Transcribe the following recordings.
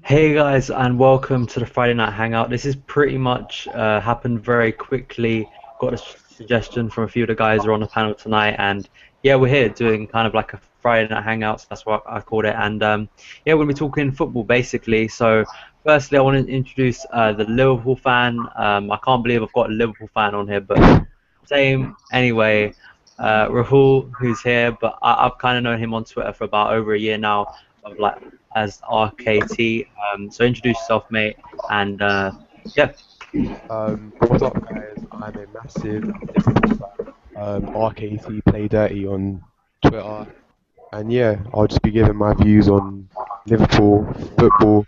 Hey guys, and welcome to the Friday Night Hangout. This is pretty much happened very quickly. Got a suggestion from a few of the guys who are on the panel tonight, and yeah, we're here doing kind of like a Friday Night Hangout. So that's what I called it. And yeah, we're gonna be talking football basically. So firstly, I want to introduce the Liverpool fan. I can't believe I've got a Liverpool fan on here, but same anyway. Rahul, who's here, but I've kind of known him on Twitter for about over a year now, of like as RKT. So introduce yourself, mate, and yeah. What's up, guys? I'm a massive Liverpool fan. RKT Play Dirty on Twitter, and yeah, I'll just be giving my views on Liverpool football,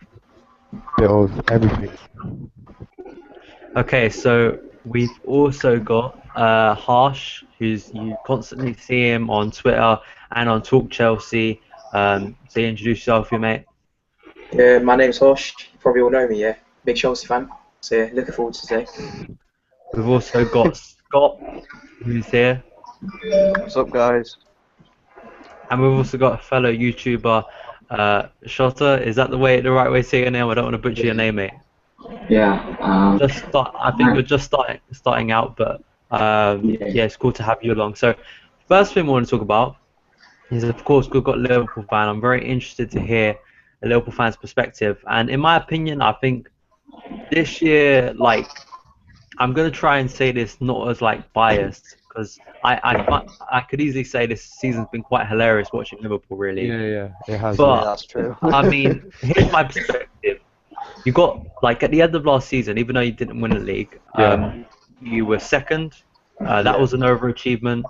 bit of everything. Okay, so we've also got Harsh, who's you constantly see him on Twitter and on Talk Chelsea. So you introduce yourself, you mate. Yeah, my name's Hosh. You probably all know me, yeah. Big Chelsea fan. So yeah, looking forward to today. We've also got Scott, who's here, What's up, guys? and we've also got a fellow YouTuber, Shota. Is that the right way to say your name? I don't want to butcher your name, mate. Yeah, I think you're just starting out, but yeah, yeah, it's cool to have you along. So, first thing we want to talk about is, of course, we've got a Liverpool fan. I'm very interested to hear a Liverpool fan's perspective, and in my opinion, I think this year, like, I'm gonna try and say this not as like biased, because I could easily say this season's been quite hilarious watching Liverpool, really. Yeah, yeah, it has, Yeah, yeah. But that's true. I mean, here's my perspective. You got like at the end of last season, even though you didn't win the league, Yeah, you were second. That Yeah. was an overachievement.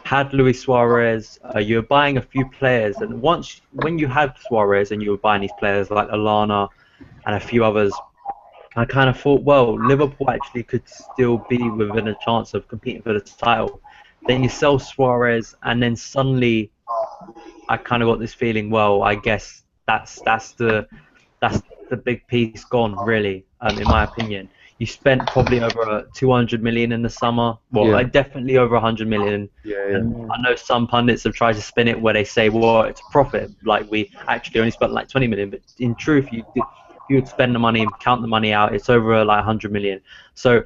Had Luis Suarez, you were buying a few players, and once when you had Suarez and you were buying these players like Alana and a few others, I kind of thought, well, Liverpool actually could still be within a chance of competing for the title. Then you sell Suarez, and then suddenly I kind of got this feeling, well, I guess that's the big piece gone, really, in my opinion. You spent probably over 200 million in the summer. Well, yeah, like definitely over 100 million. yeah, yeah. And I know some pundits have tried to spin it where they say, well, it's a profit. Like we actually only spent like 20 million, but in truth, if you would spend the money and count the money out, it's over like 100 million. So,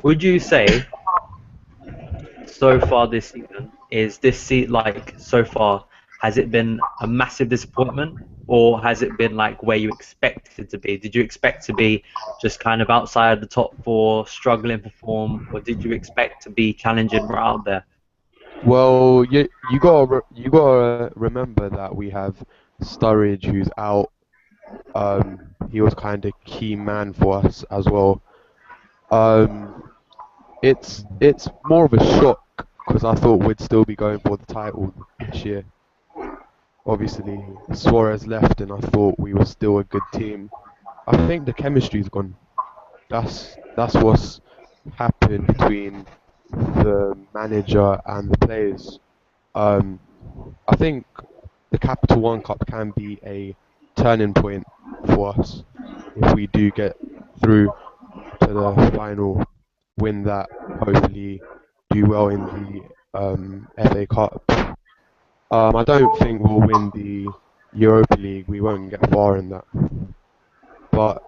would you say so far this season is this seat like so far has it been a massive disappointment, or has it been like where you expected to be? Did you expect to be just kind of outside the top four, struggling for form, or did you expect to be challenging right out there? Well, you gotta remember that we have Sturridge who's out. He was kind of key man for us as well. Um, it's more of a shock because I thought we'd still be going for the title this year. Obviously, Suarez left, and I thought we were still a good team. I think the chemistry's gone. That's what's happened between the manager and the players. Um, I think the Capital One Cup can be a turning point for us if we do get through to the final, win that, hopefully do well in the FA Cup. I don't think we'll win the Europa League. We won't get far in that. But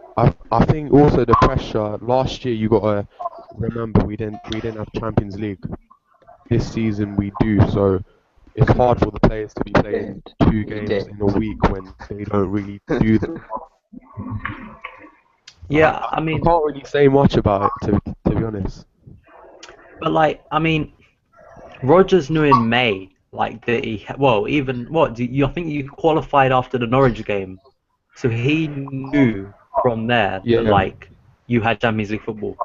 I think also the pressure last year, you gotta remember we didn't have Champions League. This season we do, so it's hard for the players to be yeah, playing two we games did. in a week when they don't really do them. I, Yeah, I I mean, can't really say much about it to be honest. but like, I mean, Rogers knew in May, like that he, well, even what do you? I think you qualified after the Norwich game, so he knew from there that Yeah, like you had Champions League football.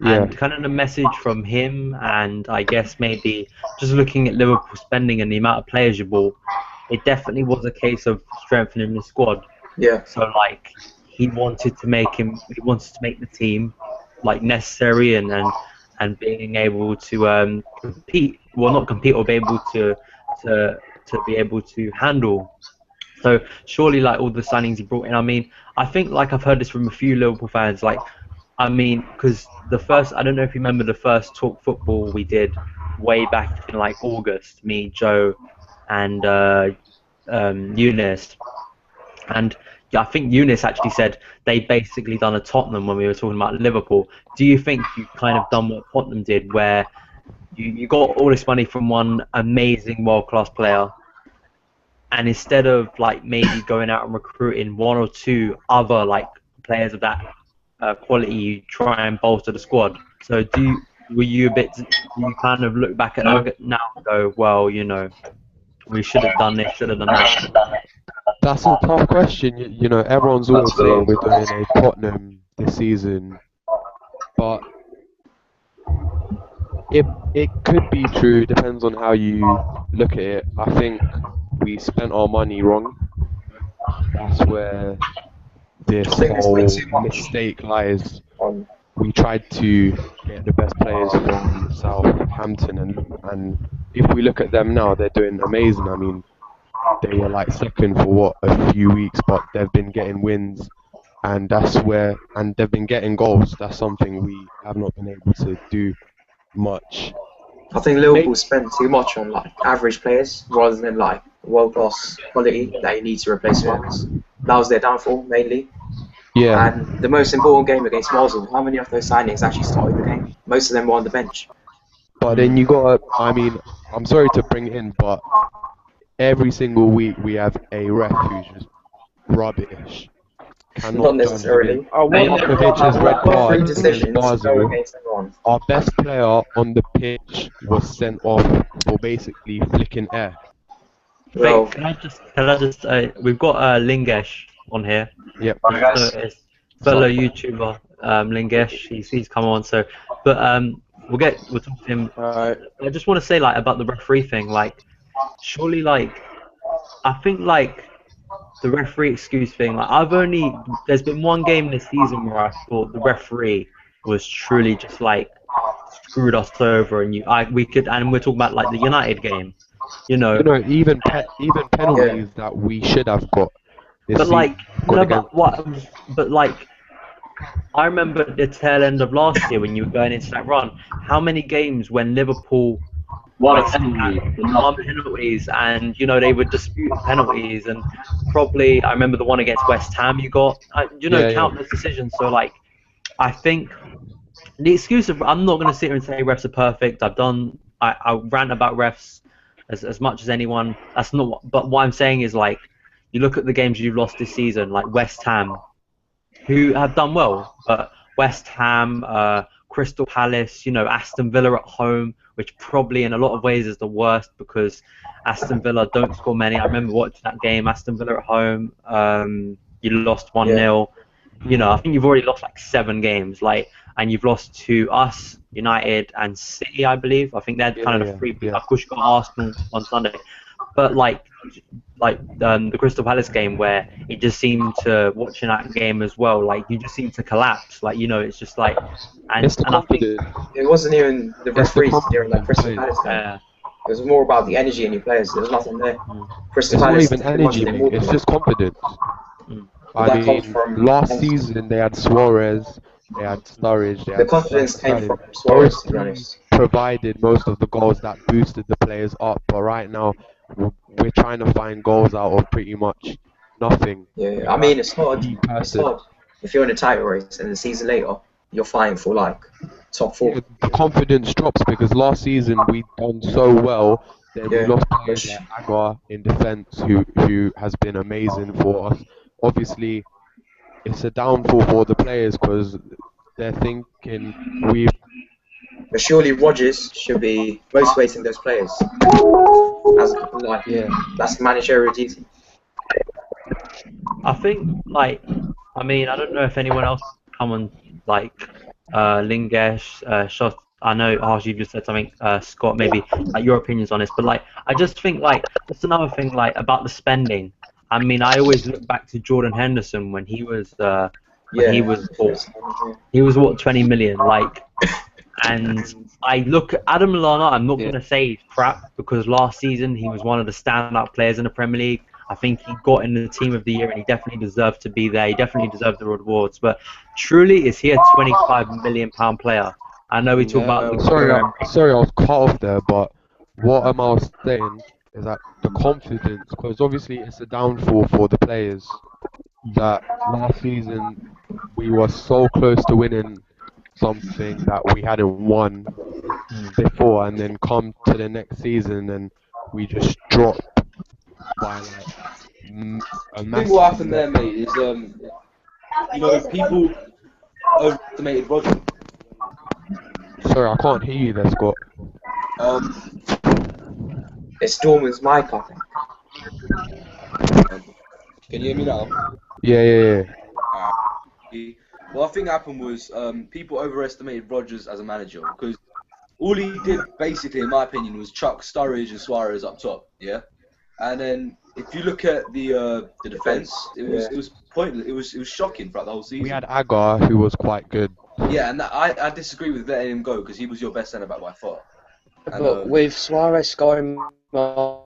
yeah, And kind of the message from him, and I guess maybe just looking at Liverpool spending and the amount of players you bought, it definitely was a case of strengthening the squad. Yeah. So like he wanted to make the team like necessary, and being able to compete, well not compete, or be able to to be able to handle. So surely, like all the signings he brought in, I mean, I think like I've heard this from a few Liverpool fans, like I mean, because the first, I don't know if you remember the first talk football we did way back in like August, me, Joe, and Eunice, and I think Eunice actually said they basically done a Tottenham when we were talking about Liverpool. Do you think you kind of done what Tottenham did, where you got all this money from one amazing world-class player, and instead of like maybe going out and recruiting one or two other like players of that quality, you try and bolster the squad? So were you a bit? Do you kind of look back at that now and go, well, you know, we should have done this, should have done that? That's a tough question. You know, everyone's always saying we're doing a Tottenham this season, but it could be true. Depends on how you look at it. I think we spent our money wrong. That's where this I think we whole spent too much mistake lies. on. We tried to get the best players from Southampton, and if we look at them now, they're doing amazing. I mean, they were like second for what, a few weeks, but they've been getting wins, and they've been getting goals. That's something we have not been able to do much. I think Liverpool spent too much on like average players rather than like world class quality that you need to replace ones. That was their downfall mainly. Yeah, And the most important game against Basel, how many of those signings actually started the game? Most of them were on the bench. but then you got. I mean, I'm sorry to bring it in, but every single week we have a ref who's just rubbish. Not necessarily. Milinkovic's red Free card against decisions go Basel. against everyone. Our best player on the pitch was sent off for basically flicking air. Well, Wait, can I just we've got Lingesh on here. Yep. It's fellow YouTuber Lingesh. He's come on. So, but we'll talk to him. Alright. I just want to say like about the referee thing. Like, surely like I think like the referee excuse thing. Like there's been one game this season where I thought the referee was truly just like screwed us over, and we're talking about like the United game. You know, Even penalties that we should have got. but like, no, but like, I remember at the tail end of last year when you were going into that run, how many games when Liverpool What a had penalty. one penalties, and you know they would dispute penalties, and probably I remember the one against West Ham you got, countless decisions. So like, I think the excuse of I'm not going to sit here and say refs are perfect. I rant about refs as much as anyone. That's not what, but what I'm saying is like, you look at the games you've lost this season, like West Ham, who have done well, but West Ham, Crystal Palace, Aston Villa at home, which probably in a lot of ways is the worst because Aston Villa don't score many. I remember watching that game, Aston Villa at home, you lost 1-0. I think you've already lost like 7 games, and you've lost to us, United, and City, I believe. I think they're kind of the 3. Of course, you got Arsenal on Sunday, but the Crystal Palace game where it just seemed to watching that game as well, like you just seemed to collapse. It's just like, and I think it wasn't even the referees during that Crystal Palace game. It was more about the energy in your players. There was nothing there. Crystal it's Palace, not even energy, mate. It's just confidence. I mean, last season they had Suarez, they had Sturridge, the confidence came from Suarez, to be honest. Provided most of the goals that boosted the players up, but right now we're trying to find goals out of pretty much nothing. Yeah, I mean it's hard. It's hard. If you're in a title race and the season later you're fighting for like top 4. Yeah, the confidence drops because last season we done so well. Then we lost players like Agar in defence, who has been amazing for us. Obviously, it's a downfall for the players because they're thinking But surely Rodgers should be motivating those players. That's managerial duty. I think I don't know if anyone else come on Lingesh, Shot. I know Harsh, you just said something. Scott, maybe your opinions on this, but I just think just another thing about the spending. I mean, I always look back to Jordan Henderson when he was he was what 20 million and I look at Adam Lallana. I'm not going to say he's crap because last season he was one of the standout players in the Premier League. I think he got in the team of the year and he definitely deserved to be there. He definitely deserved the rewards. But truly, is he a £25 million player? I know we talk about. Sorry, I was cut off there. But what am I saying is that the confidence, because obviously it's a downfall for the players. that last season we were so close to winning something that we hadn't won before, and then come to the next season and we just dropped by like a I think what massive. happened there, mate, is people overestimated Rodgers. Sorry, I can't hear you there, Scott. It's Dorman's mic, I think. Can you hear me now? Yeah. What I think happened was people overestimated Rodgers as a manager because all he did, basically, in my opinion, was chuck Sturridge and Suarez up top, yeah. And then if you look at the defense, it was pointless. It was shocking throughout the whole season. We had Agar, who was quite good. Yeah, and I disagree with letting him go because he was your best centre back by far. And, But with Suarez scoring more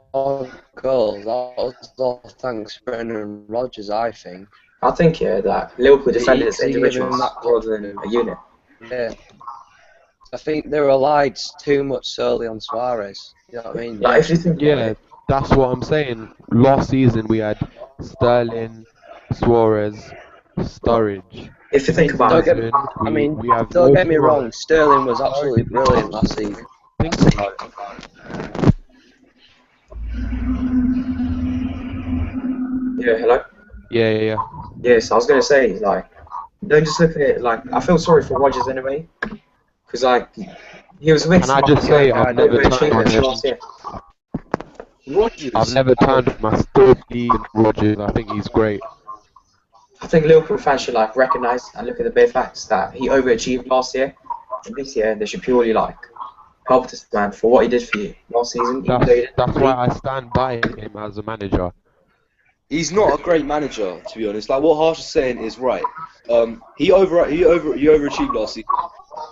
goals, that was all thanks to Brendan Rodgers, I think. I think, yeah, that Liverpool defended as Easy individuals given that- rather than a unit. Yeah. I think they relied too much solely on Suarez. You know what I mean? Like, if you think about Yeah, it, that's what I'm saying. Last season we had Sterling, Suarez, Sturridge. if you think about Don't it, get- I mean, we have don't no get me Suarez. wrong, Sterling was absolutely brilliant last season. Think about it. yeah, hello? Yeah. Yes, I was going to say, like, don't just look at it, like, I feel sorry for Rodgers anyway, because, like, he was a bit Can I just say I've never turned on him. last year. Rodgers. I've never turned on him. I still believe in Rodgers. I think he's great. I think Liverpool fans should, like, recognise and look at the bare facts that he overachieved last year, and this year they should purely, like, help this man for what he did for you last season. He played That's why I stand by him as a manager. He's not a great manager, to be honest. Like what Harsh is saying is right. He overachieved last season.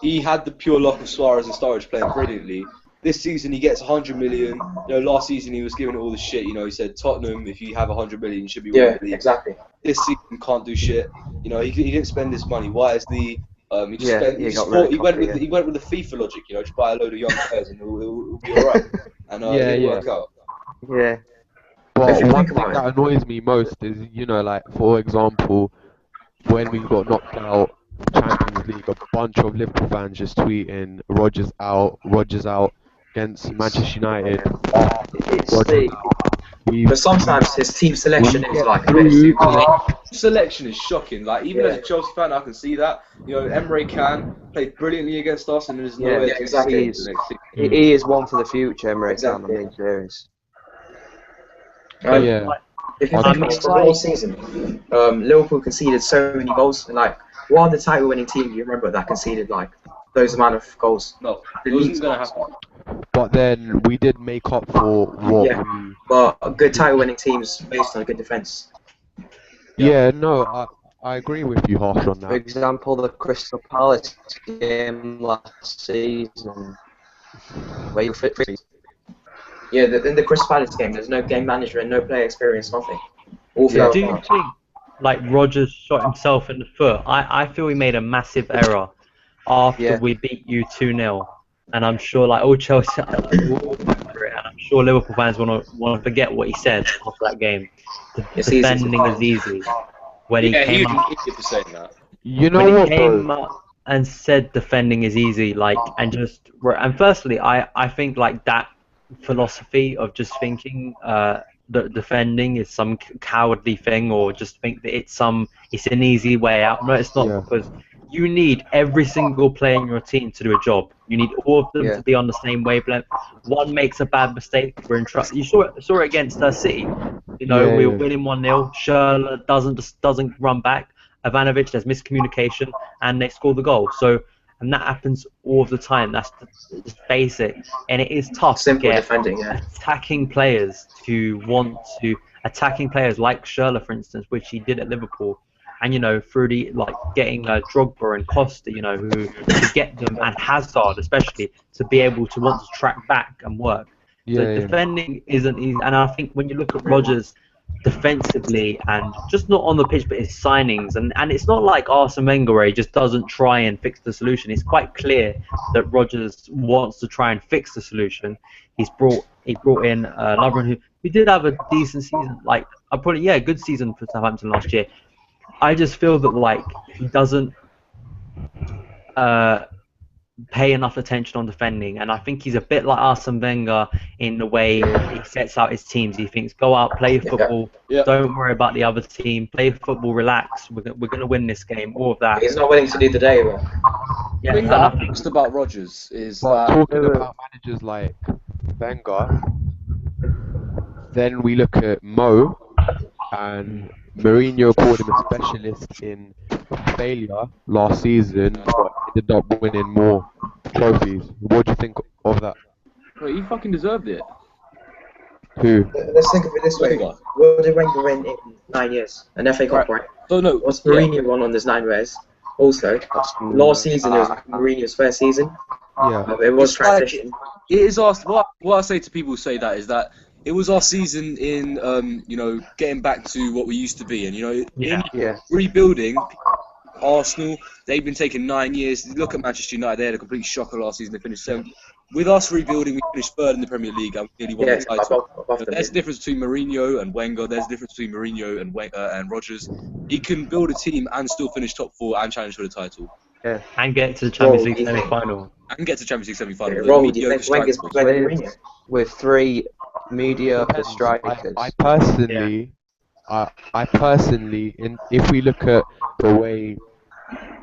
He had the pure luck of Suarez and Sturridge playing brilliantly. This season he gets 100 million. You know, last season he was giving it all the shit. You know, he said Tottenham, if you have 100 million, you should be winning yeah, the league. exactly. This season can't do shit. You know, he didn't spend this money. Why is the he just Yeah, spent, he he, just got really bought, cocky, he went with the FIFA logic. You know, just buy a load of young players and it'll be alright. And it'll work out. Yeah. But If you one think thing about that annoys me most is, you know, like, for example, when we got knocked out Champions League, a bunch of Liverpool fans just tweeting Rodgers out against Manchester United. It's Rodgers the, out. But sometimes his team selection is, like, a bit Through- too good. Selection is shocking. Like even as Yeah. a Chelsea fan, I can see that. You know, Emre Can played brilliantly against us, and there's no Yeah, way yeah, to exactly. succeed the next season. he is one for the future, Emre Can, Exactly. I mean, serious. Yeah. If you I think mean, about the whole season, Liverpool conceded so many goals, and, like, what other title-winning team you remember that conceded, like, those amount of goals? No, The it wasn't league's gonna goals. happen. But then we did make up for what Yeah. we. But good title-winning teams based on a good defence. Yeah, no, I agree with you, Harsh, on For that. example, the Crystal Palace game last season, where you fit free. Yeah, in the Crystal Palace game, there's no game management, no player experience, nothing. All Yeah. fell Do you apart. think like Rodgers shot himself in the foot? I feel he made a massive error after Yeah. we beat you 2-0, and I'm sure like all Chelsea, we'll all remember it, and I'm sure Liverpool fans want to forget what he said after that game. It's easy. Defending is easy. When he Yeah, he came was up, an idiot for saying that. You know when he what, came though? up and said defending is easy, like, and firstly, I think like that philosophy of just thinking that defending is some cowardly thing, or just think that it's an easy way out. No, it's not, Yeah. because you need every single player in your team to do a job. You need all of them Yeah. to be on the same wavelength. One makes a bad mistake, we're in trouble. You saw it against City. You know, Yeah, we were yeah. winning 1-0. Schürrle doesn't run back. Ivanovic, there's miscommunication, and they score the goal. So, and that happens all of the time. That's just basic, and it is tough Simple to get defending, yeah. attacking players like Schürrle, for instance, which he did at Liverpool, and, you know, through the, like, getting Drogba and Costa, you know, who to get them, and Hazard especially, to be able to want to track back and work. So Yeah. defending isn't easy, and I think when you look at Rodgers defensively, and just not on the pitch but his signings, and it's not like Arsene Wenger where he just doesn't try and fix the solution. It's quite clear that Rodgers wants to try and fix the solution. He brought in Lovren, who did have a decent season, like a good season for Southampton last year. I just feel that like he doesn't pay enough attention on defending, and I think he's a bit like Arsene Wenger in the way he sets out his teams. He thinks, go out, play football, don't worry about the other team, play football, relax. We're going to win this game. All of that. He's not willing to do the day work. Yeah, The thing and that I I think noticed about Rodgers is But that talking about managers like Wenger, then we look at Mo, and Mourinho called him a specialist in failure last season, but ended up winning more trophies. What do you think of that? Well, he fucking deserved it. Who? Let's think of it this way. Wenger. What did Wenger win in 9 years? An FA Cup, right? So no, What's Mourinho won on this 9 years? Also, last season it was Mourinho's first season. Yeah. It was It's like- transition. it is our what I say to people who say that is that it was our season in getting back to what we used to be, and in rebuilding. Arsenal, they've been taking 9 years. Look at Manchester United; they had a complete shocker last season. They finished 7th. With us rebuilding, we finished 3rd in the Premier League and we nearly won the title. There's a difference between Mourinho and Wenger. There's a difference between Mourinho and Rodgers. He can build a team and still finish top 4 and challenge for the title. Yeah. and get to the Champions League semi-final. And get to Champions League semi-final. Yeah, The Roll, do you mediocre think Wenger's strikers. better than Mourinho? With 3 mediocre strikers. I personally, if we look at the way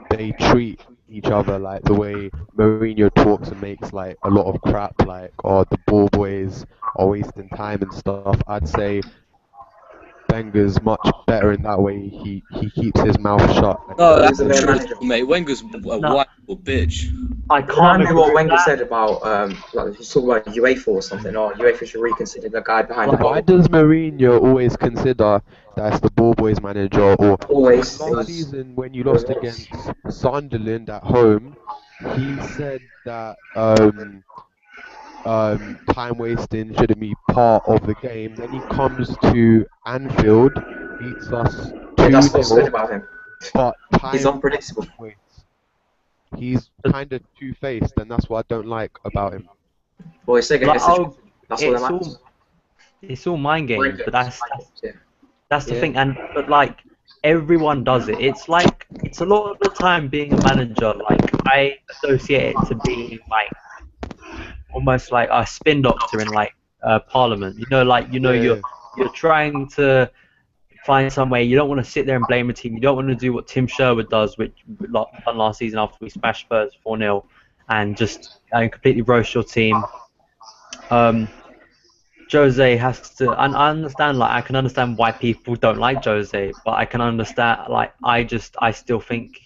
they treat each other, like the way Mourinho talks and makes like a lot of crap, like the ball boys are wasting time and stuff, I'd say Wenger's much better in that way. He keeps his mouth shut. No, that's He's a better true, manager. mate. Wenger's a white little bitch. I Can't can't remember what agree with Wenger that. said about like he's talking about UEFA or something, or UEFA should reconsider the guy behind the Why goal. does Mourinho always consider that it's the ball boys manager? Or Always. last season when you lost against Sunderland at home, he said that time wasting shouldn't be part of the game. Then he comes to Anfield, beats us That's what's good 2-0, about him. but time He's unpredictable. waits. He's kind of two-faced, and that's what I don't like about him. Well, it's like, Like, that's all that it's matters. It's all mind games, but that's the Yeah. thing. But like everyone does it. It's like it's a lot of the time being a manager. Like I associate it to being like almost like a spin doctor in like Parliament. You're trying to find some way. You don't want to sit there and blame a team. You don't want to do what Tim Sherwood does, which done last season after we smashed Spurs 4-0, and just completely roast your team. Jose has to, and I understand, like, I can understand why people don't like Jose, but I can understand, like, I still think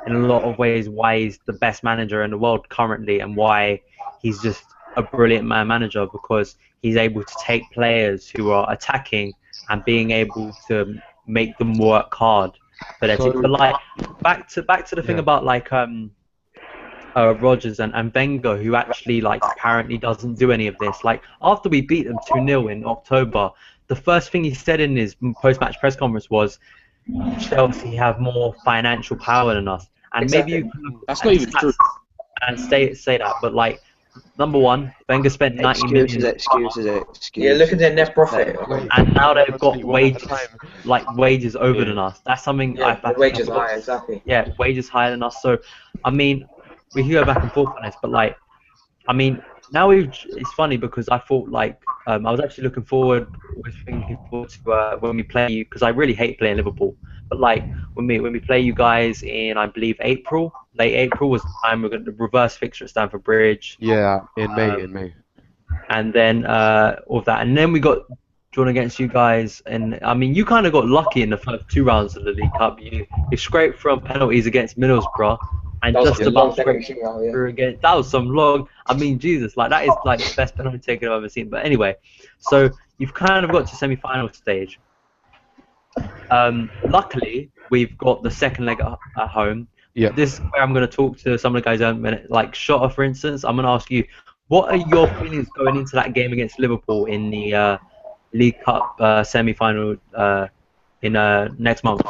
in a lot of ways why he's the best manager in the world currently, and why he's just a brilliant manager, because he's able to take players who are attacking and being able to make them work hard for their team. But like, back to the thing about like Rodgers and Wenger, who actually like apparently doesn't do any of this. Like after we beat them 2-0 in October, the first thing he said in his post-match press conference was, "Chelsea have more financial power than us." And Exactly. maybe you can That's not even true. and say that, but like, number one, Wenger spent 90 million, Excuses. Yeah, look at their net profit. and now they've got wages over than us. That's something Yeah, the wages are high, exactly. Yeah, wages higher than us. So, I mean, we can go back and forth on this, but like, I mean, now it's funny because I thought like I was actually looking forward to when we play you, because I really hate playing Liverpool. But like when we play you guys in, I believe late April was the time we're going to reverse fixture at Stamford Bridge. Yeah, in May. And then all of that, and then we got drawn against you guys, and I mean, you kind of got lucky in the first 2 rounds of the League Cup. You scraped from penalties against Middlesbrough, and just about scraped through again. That was some long. I mean, Jesus, like that is like the best penalty taken I've ever seen. But anyway, so you've kind of got to semi-final stage. Luckily, we've got the second leg at home. Yeah. This is where I'm going to talk to some of the guys in a minute. Like Shotta, for instance, I'm going to ask you, what are your feelings going into that game against Liverpool in the League Cup semi-final in next month?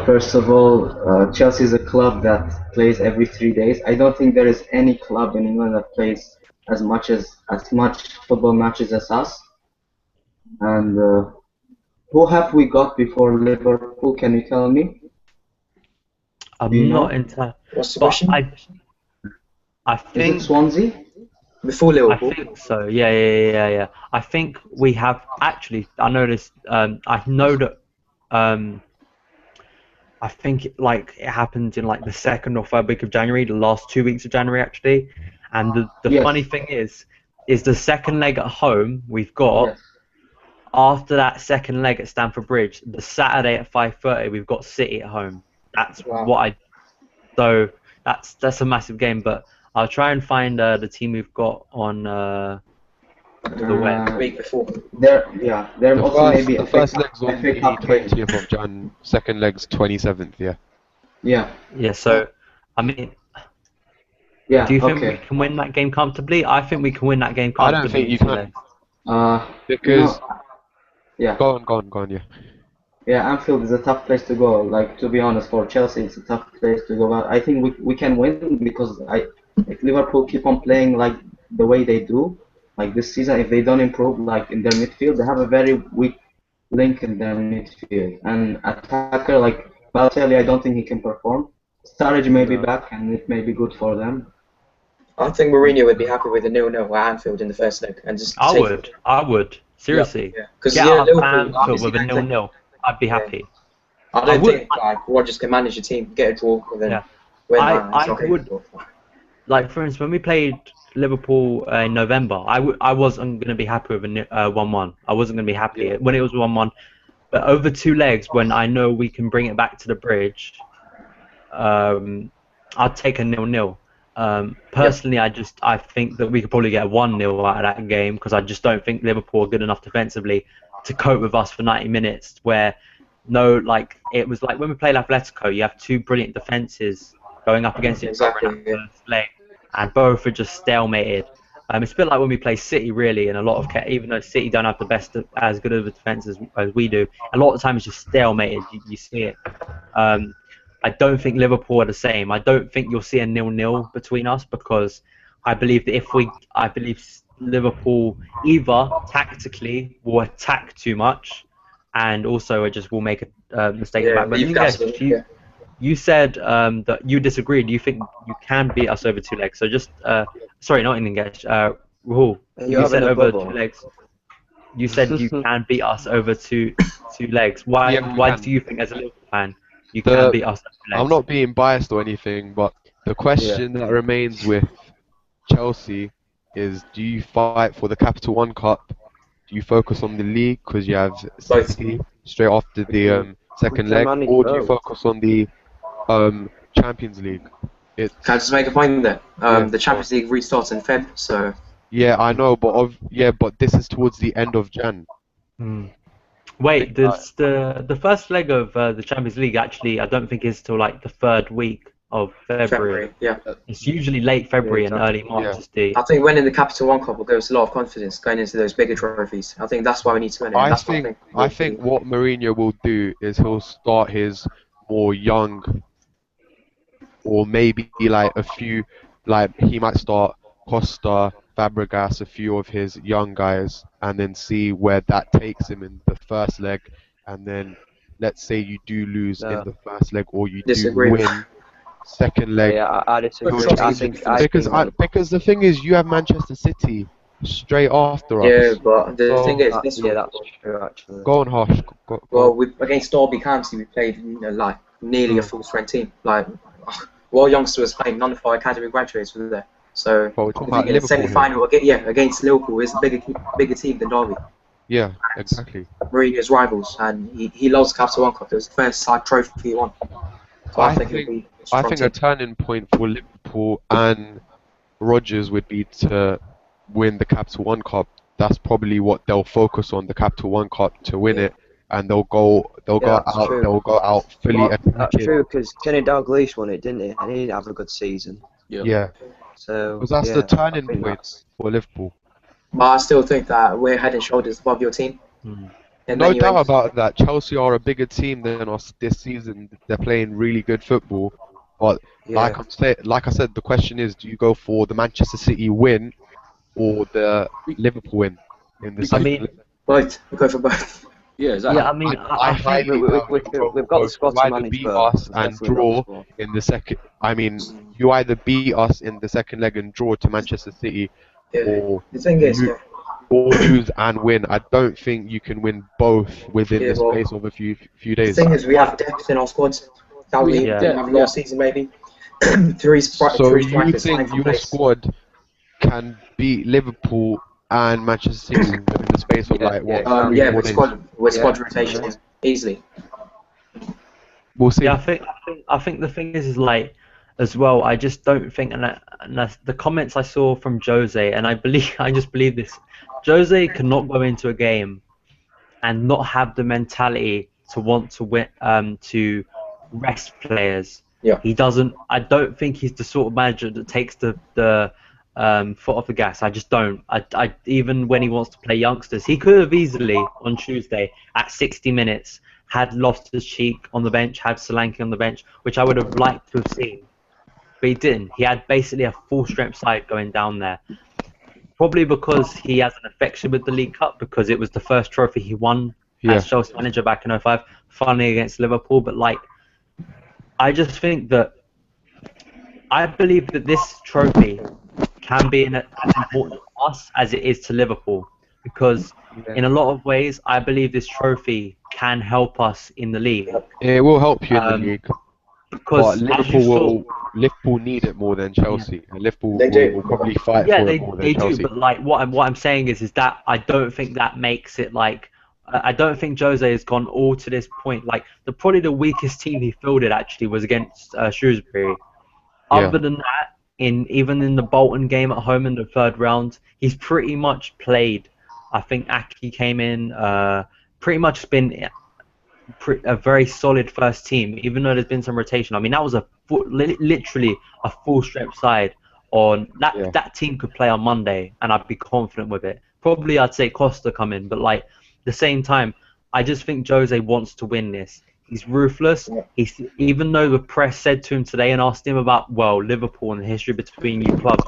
First of all, Chelsea is a club that plays every 3 days. I don't think there is any club in England that plays as much football matches as us. And Who have we got before Liverpool? Can you tell me? I'm Do you not know? into, What's the but question? I Is it think Swansea? Before I Liverpool? think so. Yeah. I think we have actually. I noticed. I know that. Um, I think like it happened in like the second or third week of January, the last 2 weeks of January actually. And the Yes. funny thing is the second leg at home we've got. Yes. After that second leg at Stamford Bridge, the Saturday at 5:30 we've got City at home. That's Wow. what I. So that's a massive game. But I'll try and find the team we've got on the web. The week before. There The also first, maybe the a first leg's on FA the Cup game. 20th of Jan. Second leg's 27th. Yeah. Yeah. Yeah. So I mean. Yeah. Do you think we Okay. can win that game comfortably? I think we can win that game I don't comfortably think in you 2 can legs. because Yeah. go on. Yeah. Yeah, Anfield is a tough place to go. Like, to be honest, for Chelsea, it's a tough place to go. But I think we can win because if Liverpool keep on playing like the way they do, like this season, if they don't improve like in their midfield, they have a very weak link in their midfield. And attacker like Balotelli, I don't think he can perform. Sturridge may be No. back, and it may be good for them. I think Mourinho would be happy with a 0-0 at Anfield in the first leg and just I take it. would. Seriously. Yeah. Because Get out of Liverpool, Anfield obviously, with a 0-0. I'd be Yeah. happy. I I don't would- think like Rodgers can manage a team, get a draw, and then Yeah. win I- that. It's I okay. would- Like, for instance, when we played Liverpool in November, I wasn't going to be happy with a 1-1. I wasn't going to be happy when it was 1-1. But over 2 legs, when I know we can bring it back to the bridge, I'd take a 0-0. Personally, I think that we could probably get a 1-0 out of that game because I just don't think Liverpool are good enough defensively to cope with us for 90 minutes. Where it was like when we played Atletico, you have 2 brilliant defenses going up against each other in that first leg, and both are just stalemated. It's a bit like when we play City, really, in a lot of even though City don't have the best, as good of a defense as we do, a lot of the time it's just stalemated. You see it. I don't think Liverpool are the same. I don't think you'll see a 0-0 between us because I believe that I believe Liverpool either tactically will attack too much, and also it just will make a mistake in the back. But Ningesh, you said that you disagreed. You think you can beat us over 2 legs. So just sorry, not in Ningesh. Rahul, you said over 2 legs. You said you can beat us over two legs. Why? Yeah, we Why can. do you think, as a Liverpool fan, you can beat us over 2 legs? I'm not being biased or anything, but the question that remains with Chelsea is: do you fight for the Capital One Cup? Do you focus on the league because you have City straight after the second leg, or do you focus on the Champions League? Can I just make a point there? The Champions League restarts in Feb, so. Yeah, I know, but this is towards the end of Jan. Wait, the first leg of the Champions League actually I don't think is till like the 3rd week of February. Yeah. It's usually late February and early March. I think winning the Capital One Cup will give us a lot of confidence going into those bigger trophies. I think that's why we need to win it. I think what Mourinho will do is he'll start his more young, or maybe like a few, like he might start Costa, Fabregas, a few of his young guys, and then see where that takes him in the first leg, and then let's say you do lose in the first leg or you do win second leg. Yeah, I disagree. Because the thing is, you have Manchester City straight after us. Yeah, but the thing is, that's true actually. Go on, Harsh. Well, against Derby County, we played like nearly a full strength team. Like, while youngsters was playing, none of our academy graduates were there. So the semi-final against Liverpool is a bigger team than Derby. Yeah, exactly. Mourinho's rivals, and he loves the Capital One Cup. It was the first trophy he won. So I think a turning point for Liverpool and Rodgers would be to win the Capital One Cup. That's probably what they'll focus on, the Capital One Cup, to win it, and they'll go out fully attacking. That's true, because Kenny Dalglish won it, didn't he? And he didn't have a good season. Yeah. So because that's the turning point for Liverpool. But I still think that we're head and shoulders above your team. No doubt about that. Chelsea are a bigger team than us this season. They're playing really good football. But like I said, the question is: do you go for the Manchester City win or the Liverpool win in the season? Both. We go for both. Yeah, exactly. Yeah, I mean, I I think highly doubt We've got the squad you to either manage beat both. us We've and definitely got the draw squad. in the second. I mean, you either beat us in the second leg and draw to Manchester City, Yeah. or The thing is, you or lose and win. I don't think you can win both within yeah, the well, space of a few the days. thing is, we have depth in our squads that we Yeah. didn't have last season, maybe. three So you strikers think fighting for your pace. squad can beat Liverpool and Manchester City within the space of like what Yeah, 3 Yeah, 4 with days? squad rotation easily. We'll see. Yeah, I think the thing is like as well. I just don't think, and that's the comments I saw from Jose, and I just believe this. Jose cannot go into a game and not have the mentality to want to win, to rest players. Yeah. He doesn't. I don't think he's the sort of manager that takes the foot off the gas. I just don't. I even when he wants to play youngsters, he could have easily on Tuesday at 60 minutes had Loftus-Cheek on the bench, had Solanke on the bench, which I would have liked to have seen, but he didn't. He had basically a full strength side going down there. Probably because he has an affection with the League Cup, because it was the first trophy he won Yeah. as Chelsea manager back in 05, finally against Liverpool. But like, I just think that I believe that this trophy can be as important to us as it is to Liverpool, because in a lot of ways, I believe this trophy can help us in the league. It will help you in the league, but Because as you saw, Liverpool need it more than Chelsea, and Liverpool They do. will probably fight yeah, for it more than they do. Chelsea. But like, what I'm saying is that I don't think that makes it like. I don't think Jose has gone all to this point. Like, probably the weakest team he fielded actually was against Shrewsbury. Yeah. Other than that, even in the Bolton game at home in the third round, he's pretty much played. I think Aki came in, pretty much been a very solid first team, even though there's been some rotation. I mean, that was literally a full strength side. On that, Yeah. that team could play on Monday, and I'd be confident with it. Probably, I'd say Costa come in, but like the same time, I just think Jose wants to win this. He's ruthless. Even though the press said to him today and asked him about Liverpool and the history between you clubs,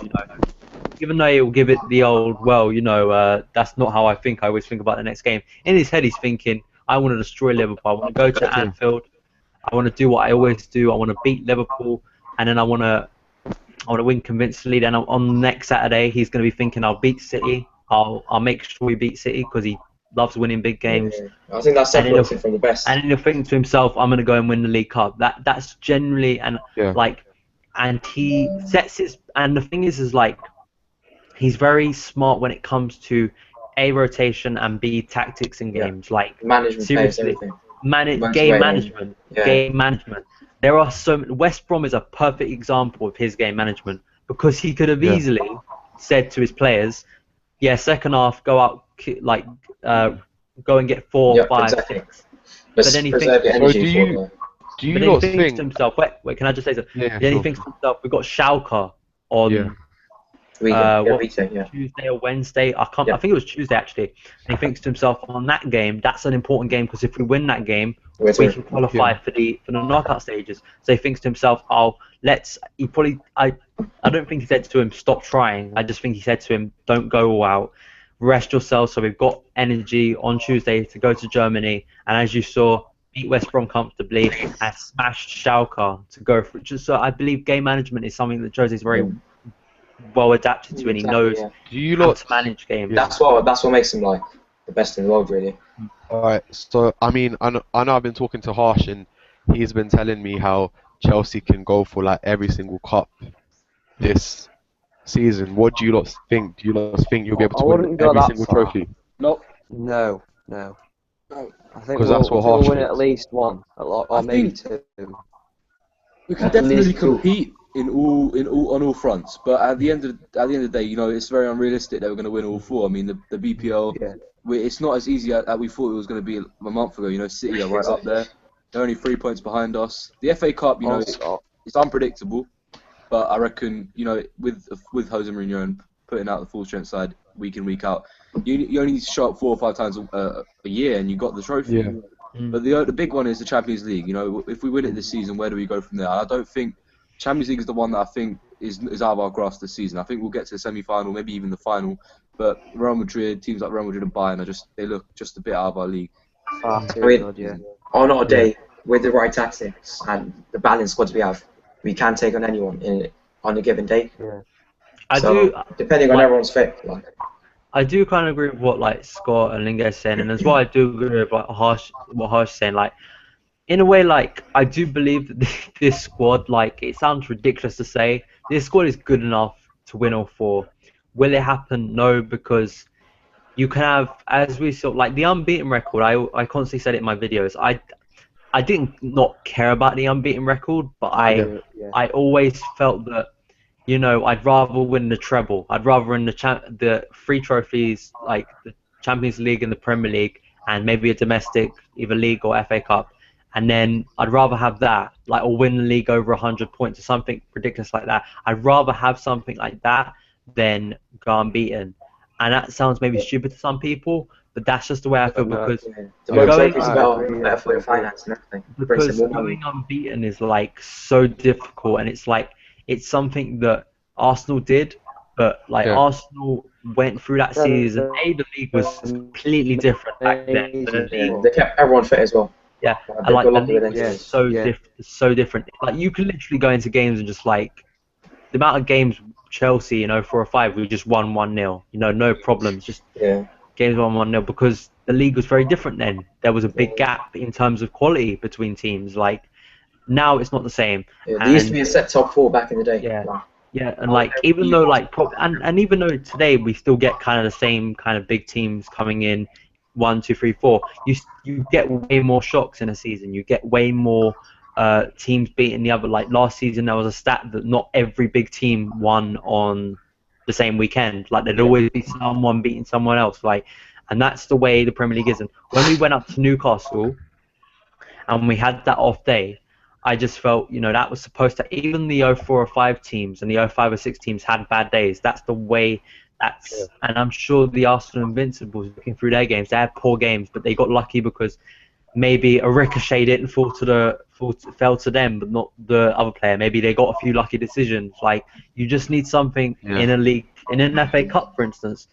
even though he'll give it the old that's not how I think. I always think about the next game. In his head, he's thinking, I want to destroy Liverpool. I want to go to Anfield. I want to do what I always do. I want to beat Liverpool, and then I want to win convincingly. Then on next Saturday, he's going to be thinking, I'll beat City. I'll make sure we beat City because he loves winning big games. Yeah. I think that separates him from the best. And then he'll think to himself, I'm going to go and win the League Cup. That's generally and he sets his. And the thing is like, he's very smart when it comes to A, rotation, and B, tactics in games. Like, management, seriously, everything. Game management. There are West Brom is a perfect example of his game management, because he could have easily said to his players, "Yeah, second half, go out, go and get 4, 5, 6." But then he thinks. Do you not think to himself? Wait, can I just say something? Yeah, then sure. he thinks to himself, "We've got Schalke on." Tuesday or Wednesday. I think it was Tuesday actually. And he thinks to himself, on that game, that's an important game, because if we win that game, we can qualify for the knockout stages. So he thinks to himself, I don't think he said to him, stop trying. I just think he said to him, don't go all out. Rest yourself, so we've got energy on Tuesday to go to Germany. And as you saw, beat West Brom comfortably and smashed Schalke to go for it. So I believe game management is something that Jose's very well adapted to, and he knows how to manage games. That's what makes him like the best in the world, really. Alright, so I mean, I know I've been talking to Harsh, and he's been telling me how Chelsea can go for like every single cup this season. What do you lot think? Do you lot think you'll be able to win every single trophy? No. I think that's what Harsh we'll win thinks. at least one, or maybe two. We can definitely compete on all fronts, but at the end of the day, it's very unrealistic that we're going to win all 4. I mean, the BPL, it's not as easy as we thought it was going to be a month ago. City are right up there; they're only 3 points behind us. The FA Cup, it's unpredictable, but I reckon with Jose Mourinho and putting out the full strength side week in, week out, you only need to show up 4 or 5 times a year and you got the trophy. Yeah. But the big one is the Champions League. If we win it this season, where do we go from there? I don't think Champions League is the one that I think is out of our grasp this season. I think we'll get to the semi-final, maybe even the final. But Real Madrid, teams like Real Madrid and Bayern they look just a bit out of our league. Far too I mean, good, yeah. on our day, with the right tactics and the balanced squads we have, we can take on anyone on a given day. Yeah. I So, do depending on like, everyone's fit. Like, I do kind of agree with what like Scott and Lingard is saying, and as well I do agree with what Harsh is saying. Like in a way, like I do believe that this squad, like it sounds ridiculous to say, this squad is good enough to win all four. Will it happen? No, because you can have, as we saw, like the unbeaten record. I constantly said it in my videos. I didn't not care about the unbeaten record, but I always felt that, you know, I'd rather win the treble. I'd rather win the three trophies, like the Champions League and the Premier League, and maybe a domestic, either league or FA Cup. And then I'd rather have that, like, or win the league over 100 points or something ridiculous like that. I'd rather have something like that than go unbeaten. And that sounds maybe stupid to some people, but that's just the way I feel because the more going trophies better for your finance and everything. because going unbeaten is like so difficult, and it's like it's something that Arsenal did, but like Arsenal went through that season. The league was completely different back then. They kept everyone fit as well. Yeah, and like the league was so different. Like you can literally go into games and just like the amount of games Chelsea, you know, 4 or 5, we just won 1-0. You know, no problems. Just games 1-0 because the league was very different then. There was a big gap in terms of quality between teams. Like now it's not the same. There used to be a set top 4 back in the day. Yeah, and like even though like and even though today we still get kind of the same kind of big teams coming in 1, 2, 3, 4, you get way more shocks in a season. You get way more teams beating the other. Like last season, there was a stat that not every big team won on the same weekend. Like there'd always be someone beating someone else. Like, and that's the way the Premier League is. And when we went up to Newcastle and we had that off day, I just felt, you know, that was supposed to. Even the 04 or 05 teams and the 05 or 06 teams had bad days. That's the way. And I'm sure the Arsenal Invincibles, looking through their games, they had poor games, but they got lucky because maybe a ricochet didn't fell to them, but not the other player. Maybe they got a few lucky decisions. Like you just need something in a league, in an FA Cup, for instance,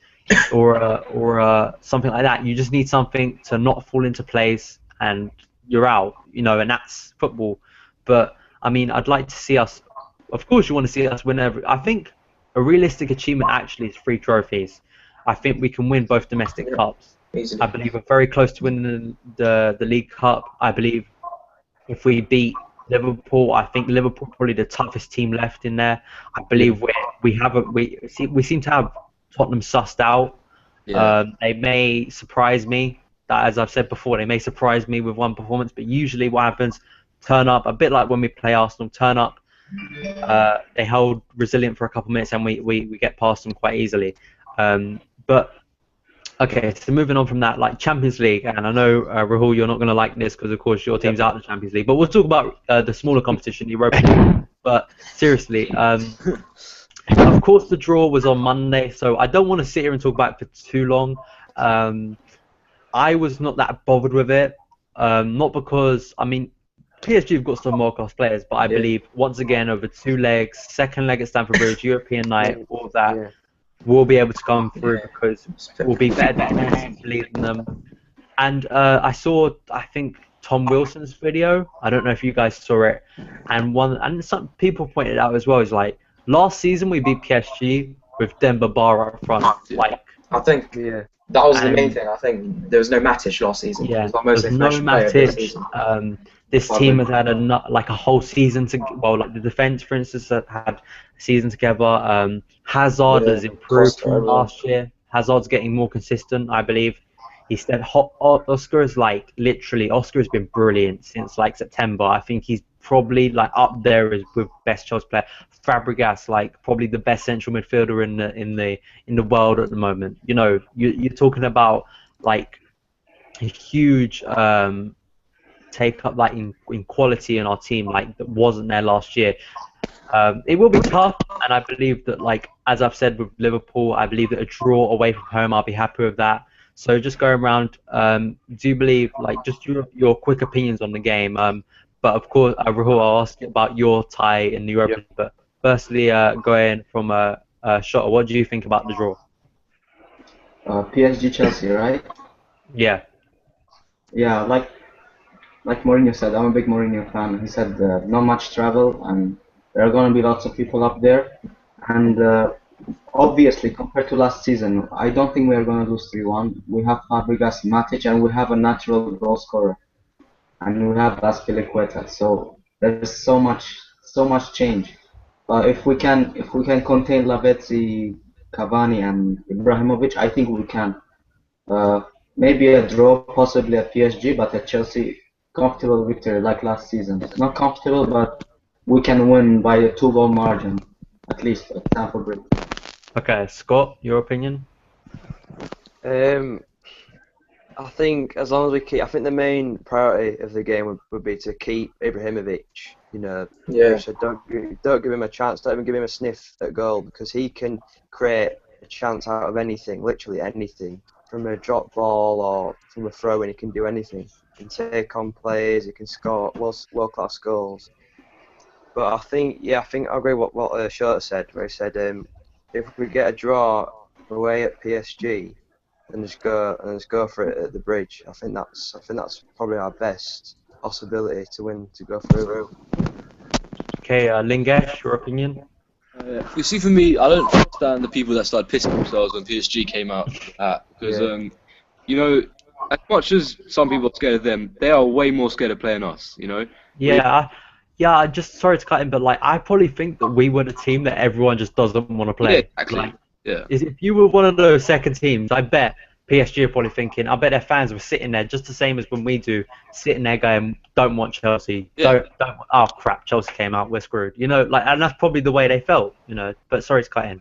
or something like that. You just need something to not fall into place, and you're out. You know, and that's football. But I mean, I'd like to see us. Of course, you want to see us win every. I think a realistic achievement actually is 3 trophies. I think we can win both domestic cups. Easily. I believe we're very close to winning the League Cup. I believe if we beat Liverpool, I think Liverpool probably the toughest team left in there. I believe we seem to have Tottenham sussed out. They may surprise me. As I've said before, they may surprise me with one performance, but usually what happens, turn up, a bit like when we play Arsenal, turn up, they hold resilient for a couple of minutes and we get past them quite easily. But okay, so moving on from that, like Champions League, and I know Rahul, you're not going to like this because of course your team's out of the Champions League, but we'll talk about the smaller competition, the Europa League. But seriously, of course the draw was on Monday, so I don't want to sit here and talk about it for too long. I was not that bothered with it, not because, I mean, PSG have got some world-class players, but I believe, once again, over 2 legs, second leg at Stamford Bridge, European night, all of that, we'll be able to come through because we'll be better than believe in them. And I saw, I think, Tom Wilson's video. I don't know if you guys saw it. And some people pointed out as well, is like, last season we beat PSG with Demba Ba up front. Like, I think that was the main thing. I think there was no Matic last season. Yeah, there's no Matic. This team has had a whole season to, well, like the defense, for instance, had a season together. Hazard has improved from last year. Hazard's getting more consistent, I believe. Oscar is like literally. Oscar has been brilliant since like September. I think he's probably like up there with best Chelsea player. Fabregas, like probably the best central midfielder in the world at the moment. You know, you're talking about like a huge take up like in quality in our team like that wasn't there last year. It will be tough, and I believe that, like as I've said with Liverpool, I believe that a draw away from home, I'll be happy with that. So just going around, do you believe, like, just your quick opinions on the game? But of course, Rahul, I'll ask you about your tie in the Europa. But firstly, going from Shota, what do you think about the draw? PSG Chelsea, right? Yeah. yeah, like Mourinho said, I'm a big Mourinho fan. He said not much travel, and there are going to be lots of people up there. And obviously, compared to last season, I don't think we are going to lose 3-1. We have Fabregas, Matic, and we have a natural goal scorer, and we have Azpilicueta. So there's so much change. But if we can contain Lavezzi, Cavani, and Ibrahimovic, I think we can. Uh, Maybe a draw, possibly at PSG, but at Chelsea, comfortable victory like last season. Not comfortable, but we can win by a 2-goal margin, at least at Stamford Bridge. Okay, Scott, your opinion? I think as long as we keep, I think the main priority of the game would be to keep Ibrahimovic. You know, Yeah. so don't give him a chance. Don't even give him a sniff at goal because he can create a chance out of anything, literally anything, from a drop ball or from a throw in. He can do anything. He can take on players. He can score world class goals. But I think I agree with what Shota said, where he said if we get a draw away at PSG. And just go for it at the bridge. I think that's probably our best possibility to win, to go through. Okay, Lingesh, your opinion? You see, for me, I don't understand the people that started pissing themselves when PSG came out because you know, as much as some people are scared of them, they are way more scared of playing us. You know. Yeah, I just sorry to cut in, but like I probably think that we were the team that everyone just doesn't want to play. Yeah, exactly. Like, yeah. If you were one of those second teams, I bet PSG are probably thinking, I bet their fans were sitting there just the same as when we do, sitting there going, don't want Chelsea, don't, oh crap, Chelsea came out, we're screwed. You know, like, and that's probably the way they felt, you know, but sorry to cut in.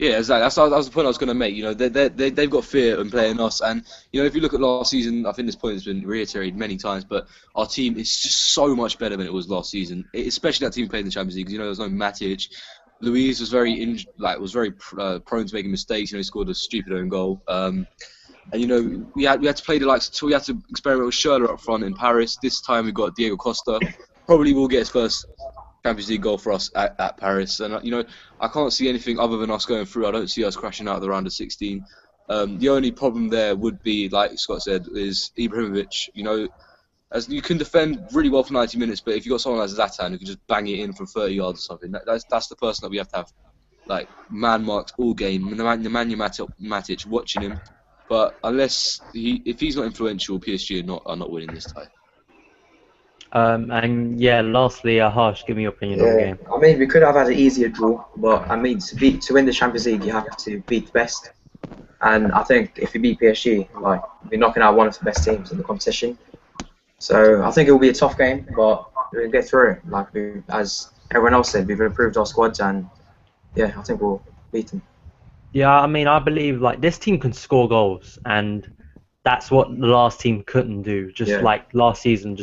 Yeah, exactly. That was the point I was going to make. You know, they've got fear in playing us, and you know, if you look at last season, I think this point has been reiterated many times, but our team is just so much better than it was last season. Especially that team played in the Champions League. You know, there's no Matic. Luiz was very prone to making mistakes. You know, he scored a stupid own goal. And you know, we had to play we had to experiment with Schürrle up front in Paris. This time we got Diego Costa. Probably will get his first Champions League goal for us at Paris. And you know, I can't see anything other than us going through. I don't see us crashing out of the round of 16. The only problem there would be, like Scott said, is Ibrahimovic. You know, as you can defend really well for 90 minutes, but if you've got someone like Zlatan who can just bang it in from 30 yards or something, that's the person that we have to have, like, man marks all game. Nemanja Matic watching him. But if he's not influential, PSG are not winning this tie. And yeah, lastly, Harsh, give me your opinion on the game. I mean, we could have had an easier draw, but I mean, to win the Champions League, you have to beat the best. And I think if we beat PSG, like, we're knocking out one of the best teams in the competition. So I think it will be a tough game, but we'll get through it. Like, as everyone else said, we've improved our squads, and yeah, I think we'll beat them. Yeah, I mean, I believe like this team can score goals, and that's what the last team couldn't do. Like last season,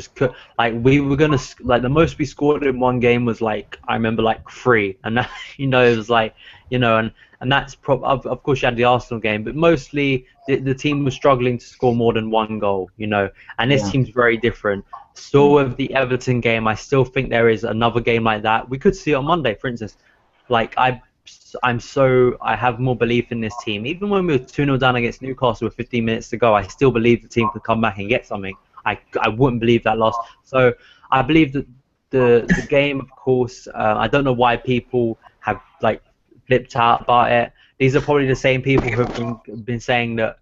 like we were gonna like the most we scored in one game was like I remember like 3, and that, you know, it was like, you know, and that's of course you had the Arsenal game, but mostly the team was struggling to score more than 1 goal, you know, and this team's very different. Still with the Everton game, I still think there is another game like that. We could see on Monday, for instance. Like I have more belief in this team. Even when we were 2-0 down against Newcastle with 15 minutes to go, I still believe the team could come back and get something. I wouldn't believe that loss. So I believe that the game, of course, I don't know why people have like flipped out about it. These are probably the same people who have been saying that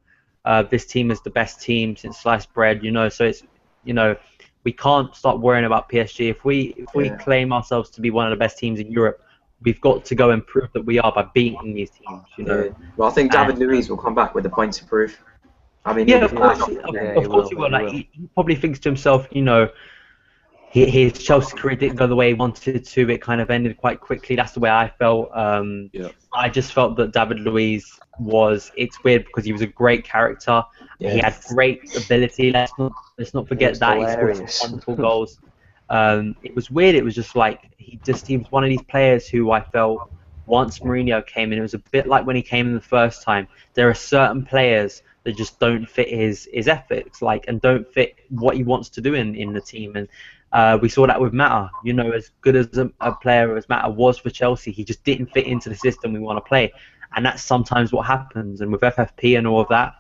this team is the best team since sliced bread, you know. So it's, you know, we can't start worrying about PSG. If we claim ourselves to be one of the best teams in Europe, we've got to go and prove that we are by beating these teams, you know. Yeah. Well, I think David Luiz will come back with the points to prove. I mean, of course he will. Like, he probably thinks to himself, you know, his Chelsea career didn't go the way he wanted to. It kind of ended quite quickly. That's the way I felt. I just felt that David Luiz it's weird because he was a great character. Yeah. He had great ability. Let's not forget that. He scored some wonderful goals. It was weird. It was just like he was one of these players who I felt once Mourinho came in, it was a bit like when he came in the first time. There are certain players that just don't fit his ethics, like, and don't fit what he wants to do in the team. And we saw that with Mata. You know, as good as a player as Mata was for Chelsea, he just didn't fit into the system we want to play. And that's sometimes what happens. And with FFP and all of that,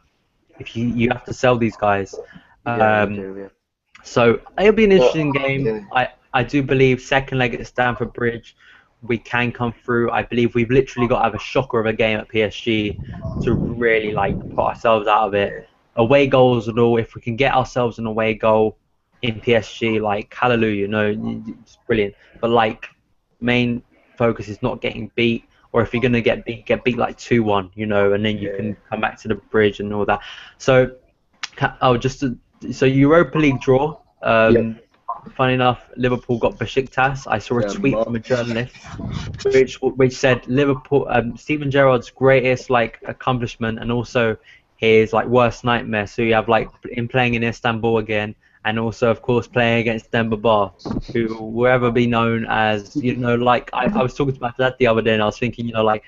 if you have to sell these guys. Yeah, we do, yeah. So it'll be an interesting game. Yeah. I do believe second leg at Stamford Bridge, we can come through. I believe we've literally got to have a shocker of a game at PSG to really like put ourselves out of it. Away goals and all. If we can get ourselves an away goal in PSG, like hallelujah, it's brilliant. But like main focus is not getting beat. Or if you're gonna get beat like 2-1, and then you can come back to the bridge and all that. So, so Europa League draw. Funny enough, Liverpool got Besiktas. I saw a tweet from a journalist which said Liverpool, Steven Gerrard's greatest like accomplishment and also his like worst nightmare. So you have like him playing in Istanbul again, and also of course playing against Demba Ba, who will ever be known as like I was talking to my dad the other day and I was thinking like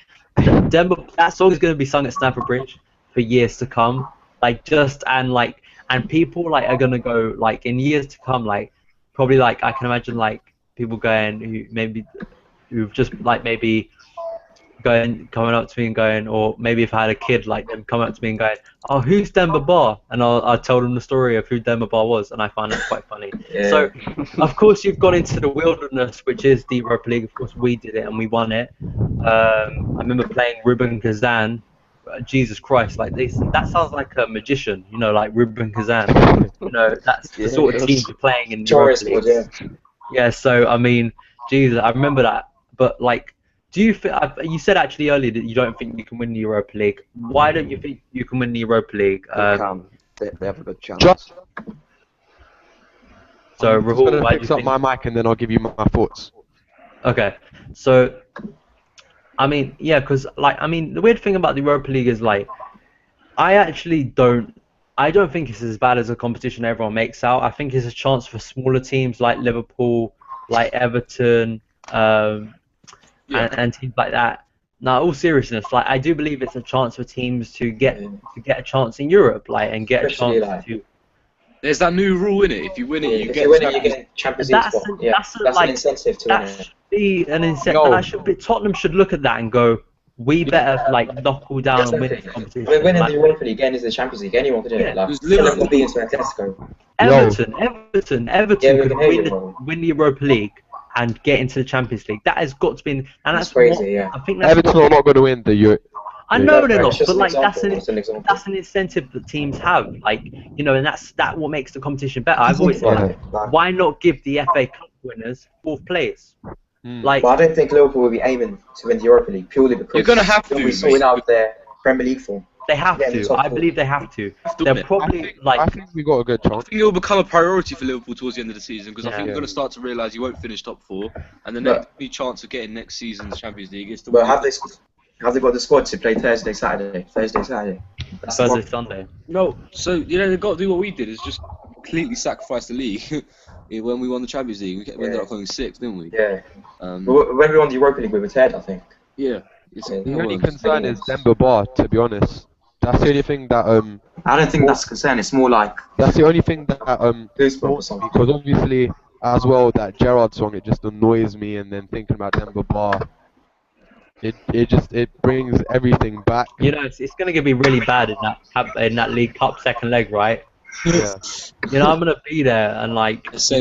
Demba, that song is going to be sung at Stamford Bridge for years to come. And people like are gonna go like in years to come, like probably like I can imagine like people who've just like maybe coming up to me and going, or maybe if I had a kid like them coming up to me and going, oh, who's Demba Ba? And I'll tell them the story of who Demba Ba was, and I find that quite funny. So of course you've gone into the wilderness, which is the Europa League. Of course we did it and we won it. I remember playing Ruben Kazan. Jesus Christ, like this, that sounds like a magician, like Ruben Kazan. That's the sort of team you're playing in Europa League. Yeah, so I mean, Jesus, I remember that. But like, do you you said actually earlier that you don't think you can win the Europa League. Why don't you think you can win the Europa League? They can. They have a good chance. So I'm Rahul, gonna why do fix you up think? my mic and then I'll give you my thoughts. Okay, so I mean, yeah, because the weird thing about the Europa League is like, I don't think it's as bad as a competition everyone makes out. I think it's a chance for smaller teams like Liverpool, like Everton, and teams like that. Now, all seriousness, like I do believe it's a chance for teams to get a chance in Europe, like and get Especially, a chance to. There's that new rule in it. If you win it, you get Champions League spot. That's an incentive to win it. Be an incentive. Tottenham should look at that and go, we better like knuckle down and win this competition. I mean, winning the Europa League again is the Champions League. Anyone could do it. Like Liverpool being Atletico. Everton could win the Europa League and get into the Champions League. That has got to be, and that's crazy. I think that's Everton are not going to win the Euro. I know they're not, but like that's an example. that's an incentive that teams have, like and that's what makes the competition better. I've always said, why not give the FA Cup winners fourth place? Like, but I don't think Liverpool will be aiming to win the Europa League purely because you're gonna have to be sorting out their Premier League form. They have to. I believe they have to. They're probably I think we got a good chance. I think it will become a priority for Liverpool towards the end of the season because I think we're going to start to realise you won't finish top four, and the only chance of getting next season's Champions League is to. But have they got the squad to play Thursday, Saturday? Thursday, Sunday. No, so they've got to do what we did, is just completely sacrifice the league. When we won the Champions League, we ended up coming sixth, didn't we? Yeah. When we won the Europa League, we were third, I think. Yeah. The only concern is Demba Ba, to be honest. That's the only thing that I don't think that's a concern. It's more like that's the only thing that because obviously as well that Gerrard song, it just annoys me, and then thinking about Demba Ba, it brings everything back. It's going to be really bad in that League Cup second leg, right? Yeah. I'm gonna be there, and like that's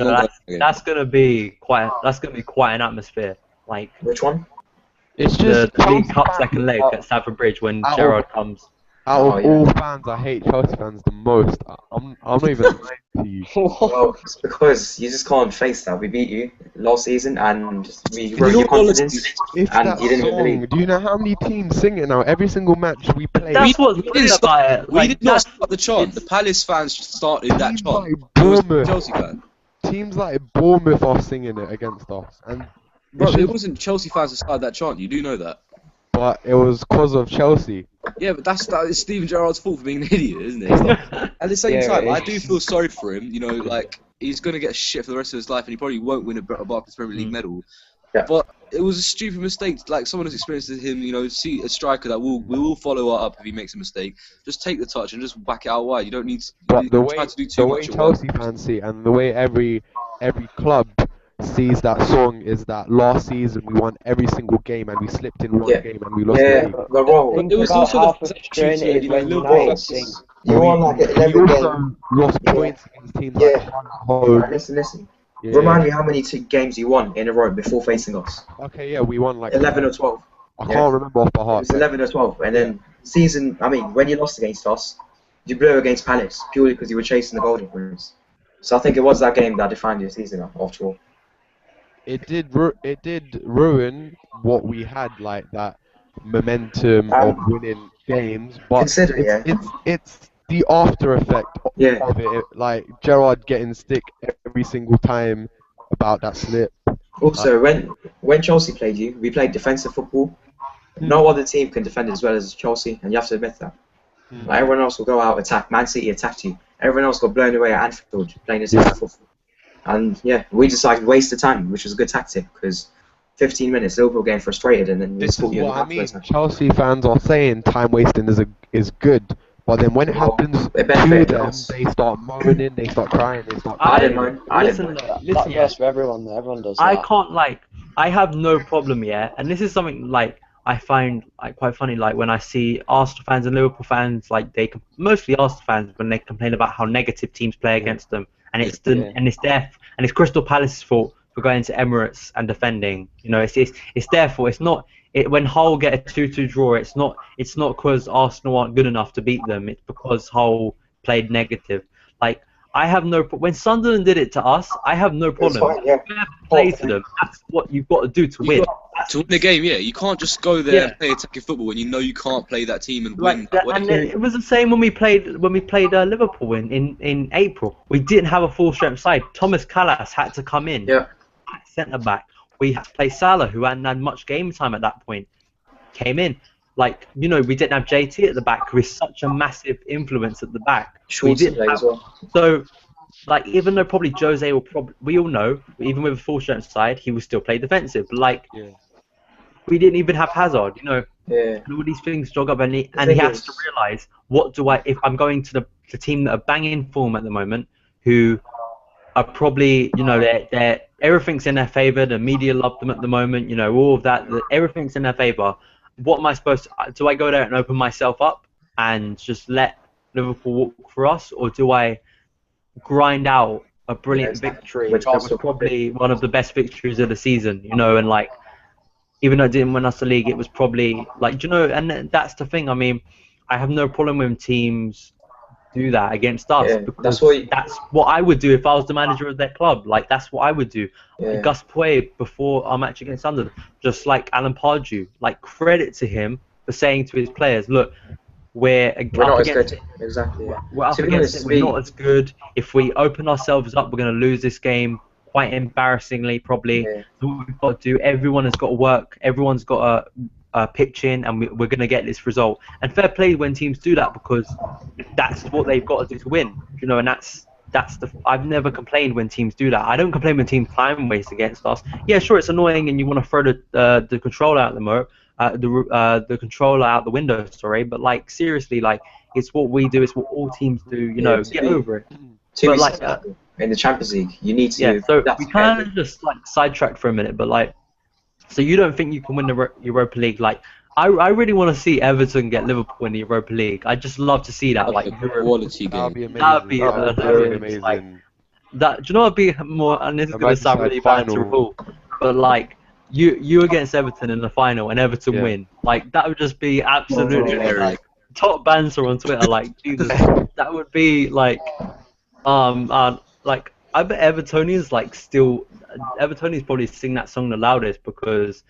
gonna be quite an atmosphere. Like which one? It's just the League Cup second leg at Stamford Bridge when Gerrard comes. Out of all fans, I hate Chelsea fans the most. I'm not even lying to you. Well, it's because you just can't face that. We beat you last season, and we broke your confidence, and you didn't believe. Do you know how many teams sing it now? Every single match we play. That's what's brilliant about it. We did not start the chant. The Palace fans started that chant. Like Bournemouth, Chelsea fans. Teams like Bournemouth are singing it against us, and it wasn't Chelsea fans that started that chant. You do know that. But it was because of Chelsea. Yeah, but it's Steven Gerrard's fault for being an idiot, isn't it? At the same time, I do feel sorry for him. Like he's gonna get shit for the rest of his life, and he probably won't win a Barclays Premier League medal. Yeah. But it was a stupid mistake. Like someone as experienced as him, see a striker that we will follow up if he makes a mistake. Just take the touch and just whack it out wide. You don't need to, but the way try to do too much. Chelsea fans see, and the way every club sees that song is that last season we won every single game and we slipped in one game and we lost the Yeah, league. but bro, Think It was about also how the fact that frustrated like when Liverpool United fans. think You won like We 11 games. also lost points against teams Yeah. like Hull. Listen. Yeah. Remind me how many games you won in a row before facing us. Okay, yeah, we won like 11 or 12. I can't remember off the It heart. was 11 or 12. And then when you lost against us, you blew against Palace purely because you were chasing the Golden Blues. So I think it was that game that defined your season after all. It did ruin what we had, like that momentum of winning games. But it's the after effect of it. Like Gerrard getting stick every single time about that slip. Also, when Chelsea played you, we played defensive football. No other team can defend as well as Chelsea, and you have to admit that. Like everyone else will go out attack. Man City attacked you. Everyone else got blown away at Anfield playing defensive football. And yeah, we decided to waste the time, which was a good tactic because 15 minutes, Liverpool getting frustrated, and then This is what I mean. Chelsea fans are saying time wasting is good, but then when it happens to them, they start moaning, they start crying, they start. I didn't mind. Listen, that goes for everyone. Everyone does that. I can't I have no problem yet, and this is something like I find like quite funny. Like when I see Arsenal fans and Liverpool fans, like mostly Arsenal fans when they complain about how negative teams play against them, and it's it's Crystal Palace's fault for going to Emirates and defending. You know, it's their fault. It's not. When Hull get a 2-2 draw, it's not because Arsenal aren't good enough to beat them. It's because Hull played negative. Like I have no when Sunderland did it to us, I have no problem. Play to them. That's what you've got to do to win. To win the game, yeah. You can't just go there and play attacking football when you know you can't play that team and win. And it was the same when we played Liverpool in April. We didn't have a full strength side. Thomas Callas had to come in. Yeah. Centre back. We had to play Salah, who hadn't had much game time at that point. Came in. Like, you know, we didn't have JT at the back, who is such a massive influence at the back. We didn't have, so, like, even though probably Jose will we all know, even with a full strength side, he will still play defensive. Like, we didn't even have Hazard, you know. Yeah. And all these things jog up, and he has to realise, if I'm going to the team that are banging form at the moment, who are probably, you know, they're everything's in their favour. The media love them at the moment, you know, all of that. Everything's in their favour. What am I supposed to? Do I go there and open myself up and just let Liverpool walk for us, or do I grind out a brilliant victory, which was probably one of the best victories of the season, you know, and like, even though it didn't win us the league, it was probably like, you know, and that's the thing. I mean, I have no problem when teams do that against us, because that's what I would do if I was the manager of their club. Like, that's what I would do. Gus Poyet, before our match against Sunderland, just like Alan Pardew, like, credit to him for saying to his players, look, we're not as good. Exactly. We're up against it. We're not as good. If we open ourselves up, we're going to lose this game quite embarrassingly, probably. So what we've got to do, everyone has got to work. Everyone's got to pitch in, and we're going to get this result. And fair play when teams do that, because that's what they've got to do to win. You know, and I've never complained when teams do that. I don't complain when teams time waste against us. Yeah, sure, it's annoying, and you want to throw the controller out the controller out the window. Sorry, but like, seriously, like, it's what we do. It's what all teams do. You know, get over it. But like in the Champions League, you need to. Yeah, so we kind of just like sidetracked for a minute, but like, so you don't think you can win the Europa League? Like, I really want to see Everton get Liverpool in the Europa League. I just love to see that. Like, quality game. That'd be amazing. Like, that. Do you know what'd be more? And this is gonna sound really bad to rule, but like, you against Everton in the final and Everton win. Like, that would just be absolutely like top banter on Twitter. Like, Jesus, that would be like, like, I bet Evertonians probably sing that song the loudest, because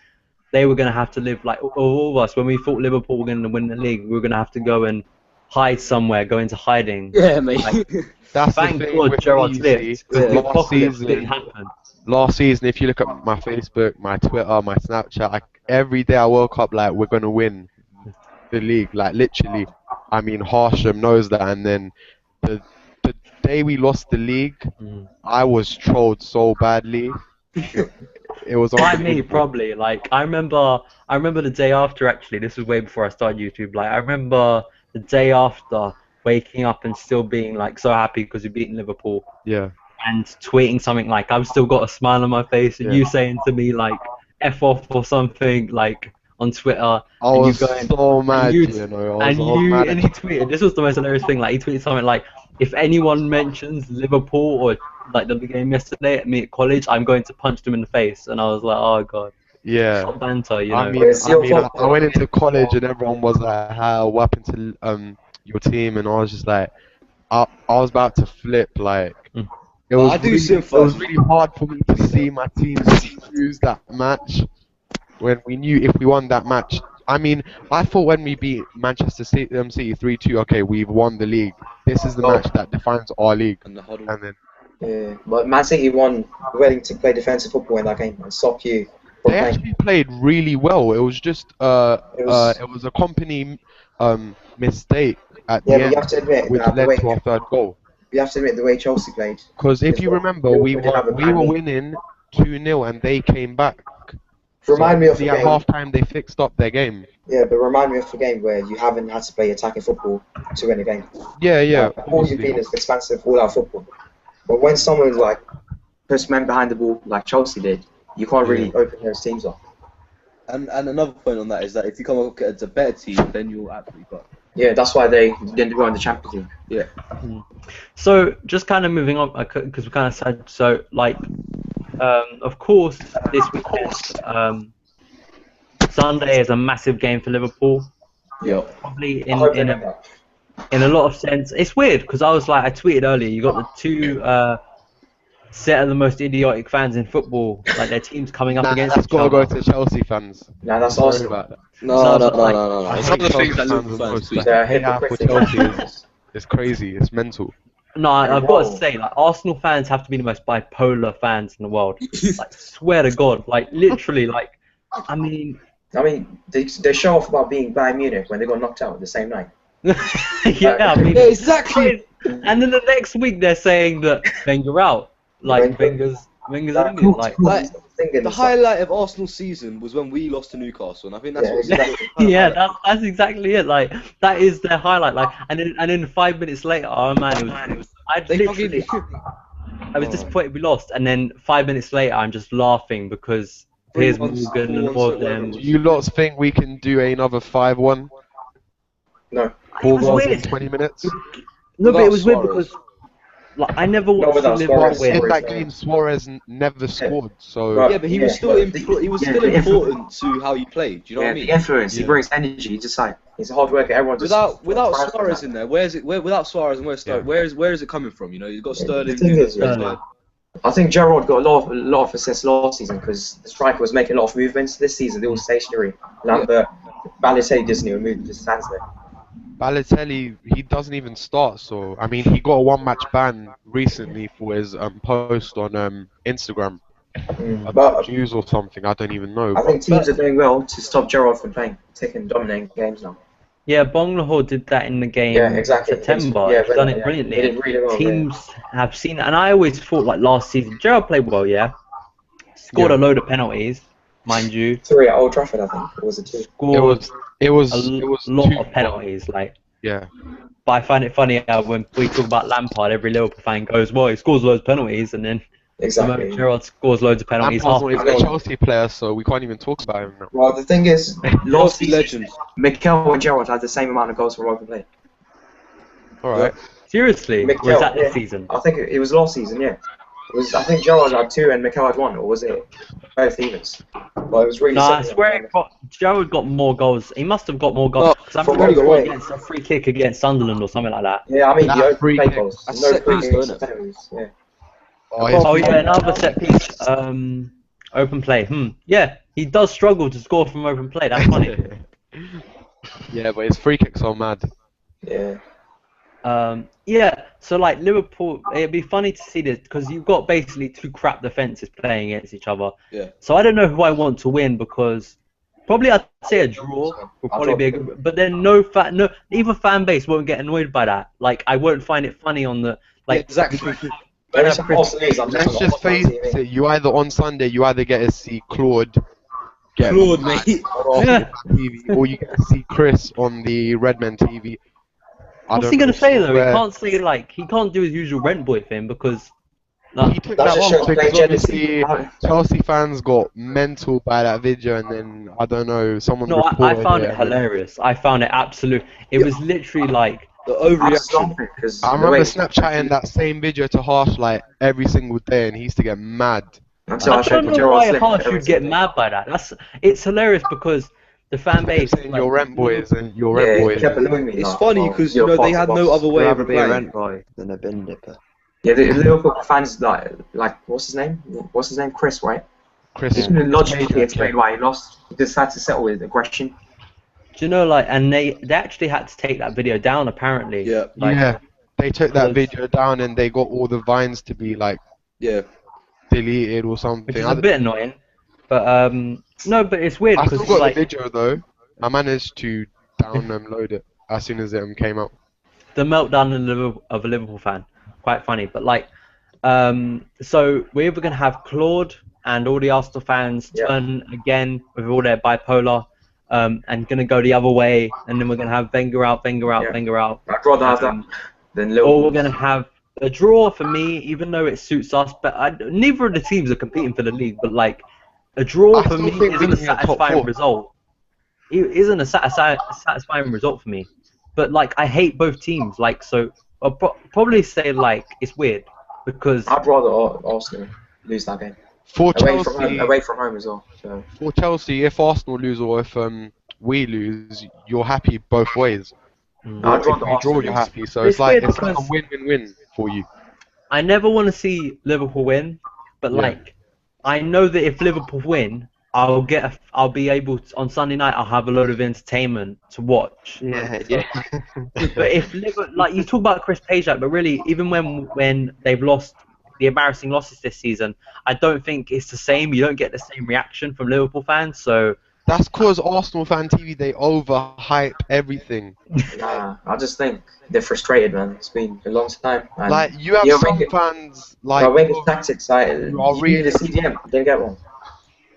they were gonna have to live, like, all of us, when we thought Liverpool were gonna win the league, we were gonna have to go and hide somewhere, go into hiding. Yeah, mate. Like, that's thank the thing God with Gerrard me, lived. Didn't happen. Last season, if you look at my Facebook, my Twitter, my Snapchat, every day I woke up like, we're gonna win the league. Like, literally, I mean, Harsham knows that. And then the day we lost the league, I was trolled so badly. It was by me, probably. Like, I remember the day after. Actually, this was way before I started YouTube. Like, I remember the day after waking up and still being like so happy because we beaten Liverpool. Yeah. and tweeting something like I've still got a smile on my face, and you saying to me like F off or something like on Twitter, I and was you going so mad, and you you know. and he tweeted, this was the most hilarious thing, like he tweeted something like, if anyone mentions Liverpool or like the game yesterday at me at college, I'm going to punch them in the face, and I was like, oh god. Yeah. Hot banter, you know. I went into college and everyone was like, "How? What happened to your team?" And I was just like, I was about to flip. Like, it was really hard for me to see my team lose that match when we knew if we won that match. I mean, I thought when we beat Manchester City 3-2, okay, we've won the league. This is the match that defines our league. And then. Yeah, but Man City won willing to play defensive football in that game and stop you. They actually played really well. It was just it was a company mistake at the end, you have to admit, which led to our third goal. You have to admit the way Chelsea played. Because if you remember, we were winning 2-0 and they came back. Remind me of the at game. half time they fixed up their game. Yeah, but remind me of a game where you haven't had to play attacking football to win a game. Yeah. All you've been is expansive all-out football. But when someone's like puts men behind the ball like Chelsea did, you can't really open those teams up. And another point on that is that if you come up against a better team, then you'll absolutely fuck. Yeah, that's why they didn't go in the Champions League. Yeah. So just kind of moving on, because we kind of said so. Like, of course, this weekend, Sunday is a massive game for Liverpool. Yeah. Probably in a lot of sense. It's weird because I was like, I tweeted earlier. You got the two set of the most idiotic fans in football, like their teams coming up against each other. That's got to go to Chelsea fans. Nah, that's awesome. No. Some of the things that Liverpool fans tweet. Chelsea is crazy. It's mental. No, I've got to say, like, Arsenal fans have to be the most bipolar fans in the world. Like, swear to God, like, literally, like, I mean, they show off about being Bayern Munich when they got knocked out the same night. yeah, I mean, exactly. And then the next week they're saying that Wenger out. Like Wenger's England, like the highlight of Arsenal's season was when we lost to Newcastle, and I think that's what exactly. That's exactly it. Like that is their highlight. Like, and then 5 minutes later, oh man, it was. I was disappointed we lost, and then 5 minutes later, I'm just laughing because here's Morgan and all of them. Do you lots think we can do another 5-1? No. 4 goals in 20 minutes? No, but it was weird because. Like, I never watched Liverpool win. In that game, Suarez never scored, so... Yeah, but he was still important to how you played, do you know what I mean? The influence, he brings energy, he's a hard worker, everyone just... Without Suarez in there, without Suarez and where is it coming from, you know? You've got Sterling... I think Gerrard got a lot of assists last season because the striker was making a lot of movements. This season, they were stationary. Lambert, Balotelli doesn't even move, just stands there. Balotelli, he doesn't even start, so I mean he got a 1-match ban recently for his post on Instagram about Jews or something. I don't even know. I think teams are doing well to stop Gerrard from taking dominating games now. Yeah, Bong Lahore did that in the game in September. He's done it brilliantly. He did really well, teams have seen it, and I always thought like last season Gerrard played well. Yeah, scored a load of penalties, mind you. 3 at Old Trafford, I think. Or was it 2? It was a lot of penalties, like. Yeah. But I find it funny how when we talk about Lampard, every Liverpool fan goes, "Well, he scores loads of penalties," and then Gerrard scores loads of penalties. Lampard's not even a Chelsea player, so we can't even talk about him now. Well, the thing is, last season, Mikel and Gerrard had the same amount of goals from open play. All right. Seriously? Or was that this season? I think it was last season, yeah. I think Gerrard had 2 and Mikel had 1, or was it both evens? Well, it was really I swear Gerrard got more goals. He must have got more goals. Because I'm pretty sure against a free kick against Sunderland or something like that. Yeah, I mean, the open play goals. That's no set free piece, kicks, isn't it? penalties, yeah. Oh yeah, another set piece. Open play. Yeah, he does struggle to score from open play. That's funny. Yeah, but his free kicks are mad. Yeah. Yeah, so like Liverpool, it'd be funny to see this because you've got basically 2 crap defenses playing against each other. Yeah. So I don't know who I want to win because probably I'd say a draw would probably be a good. But then either fan base won't get annoyed by that. Like I won't find it funny on the like. Yeah, exactly. Let's just face it. You either on Sunday you either get to see Claude mate, TV, or you get to see Chris on the Redmen TV. What's he gonna say though? He can't say he can't do his usual rent boy thing because No, He took That that just off shows because jealousy. obviously Chelsea fans got mental by that video, and then I don't know, someone no, I reported found it, it and then hilarious. I found it absolute. It was literally like. The I just don't overreaction. think because I the way remember it's Snapchatting that same video to Harsh like every single day, and he used to get mad. until I I showed don't the know Gerald why Slip Harsh every should get single day. mad by that. It's hilarious because the fan He kept base, saying like, your rent boys and your Yeah, rent he boys. kept annoying me. It's like, funny well, because you're they part had of no us. other I'd way of rather be a replying. rent boy than a bin dipper. Yeah, the Liverpool fans like what's his name? What's his name? Chris, right? Chris, He couldn't logically Payton, explain why he lost. He just had to settle with aggression. do you know, like, and they actually had to take that video down apparently. Yeah. Like, yeah, they took that because- video down and they got all the vines to be like Yeah. deleted or which something. is a bit annoying. But no, but it's weird I because still it's got like the video though. I managed to download it as soon as it came out. the meltdown of a Liverpool fan, quite funny. But like, so we're either gonna have Claude and all the Arsenal fans Yeah. turn again with all their bipolar, and gonna go the other way, and then we're gonna have Wenger out, Wenger out, Yeah. Wenger out. I'd rather have that than Liverpool. Or we're gonna have a draw for me, even though it suits us. But neither of the teams are competing for the league. But like, a draw I for still me think isn't a winning at top satisfying four. result. It isn't a satisfying result for me. But like, I hate both teams. Like, so I'll probably say like it's weird because I'd rather Arsenal lose that game. For Away from home as well. So. For Chelsea, if Arsenal lose or if we lose, you're happy both ways. Mm. Or I'd if rather we draw, Arsenal you're lose. happy. So It's it's like weird a because- win-win-win for you. I never want to see Liverpool win. But Yeah. like, I know that if Liverpool win, I'll be able to, on Sunday night. I'll have a load of entertainment to watch. Yeah, So, But if Liverpool, like you talk about Chris Page, but really, even when they've lost the embarrassing losses this season, I don't think it's the same. You don't get the same reaction from Liverpool fans. So That's because Arsenal fan TV, they overhype everything. Nah, I just think they're frustrated, man. It's been a long time. And Like, you have yeah, some Wenger- fans, like, Wenger's tactics, like, who are you really- need a CDM. Didn't get one.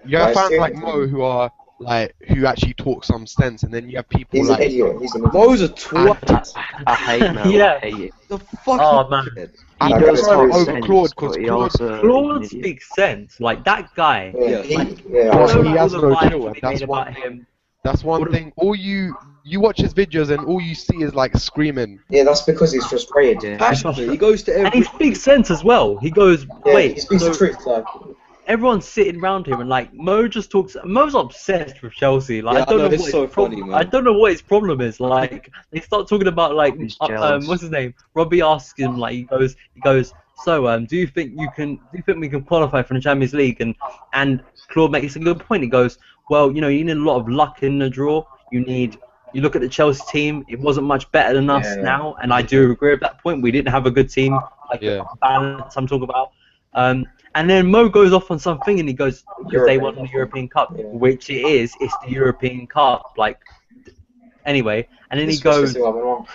you have Like, fans like seriously. Mo who are, like, who actually talk some sense, and then you have people He's like... an idiot. He's an idiot. Mo's a twat. I hate Mel. Yeah. I hate it. The fuck. Oh, man. He Like, does that's talk over sense, Claude, 'cause but he Claude- also Claude an idiot. speaks sense. Like that guy. Yeah, Yeah. yeah. Well, I know he all has the no vibes chill, we and that's made one about thing. him. That's one What- thing. All you watch his videos, and all you see is, like, screaming. Yeah, that's because he's frustrated. Yeah. Passionate. He goes to And every. he speaks sense as well. He goes, Yeah, wait, he speaks so the truth. Like, everyone's sitting around him and like Mo just talks. Mo's obsessed with Chelsea. Like Yeah, I don't I know, know it's what so his problem. funny, man. I don't know what his problem is. Like they start talking about like He's jealous. what's his name? Robbie asks him like he goes. So do you think we can qualify for the Champions League? And Claude makes a good point. He goes, well, you know, you need a lot of luck in the draw. You look at the Chelsea team. It wasn't much better than us Yeah. now, and I do agree with that point. We didn't have a good team, like Yeah. the balance I'm talking about. And then Mo goes off on something, and he goes because they won the European Cup, Yeah. which it is. It's the European Cup, like anyway. And then he it's just goes, to see what went wrong.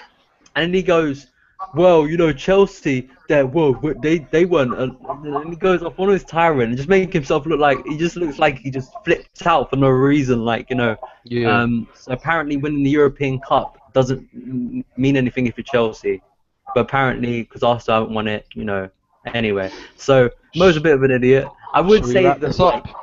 and then he goes, well, you know, Chelsea, they weren't. And he goes off on his tyrant and just making himself look like he just looks like he just flipped out for no reason, like you know. Yeah. So apparently, winning the European Cup doesn't mean anything if you're Chelsea, but apparently, because Arsenal haven't won it, you know. Anyway, so Mo's a bit of an idiot. I would Should we say wrap that, this up? like,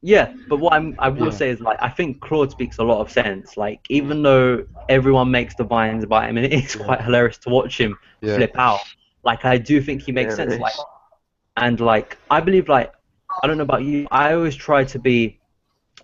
yeah, but what I will Yeah. say is like I think Claude speaks a lot of sense. Like even though everyone makes the vines about him, and it is quite hilarious to watch him Yeah. flip out. Like I do think he makes Yeah, it sense. is. Like, and like I believe like I don't know about you. I always try to be.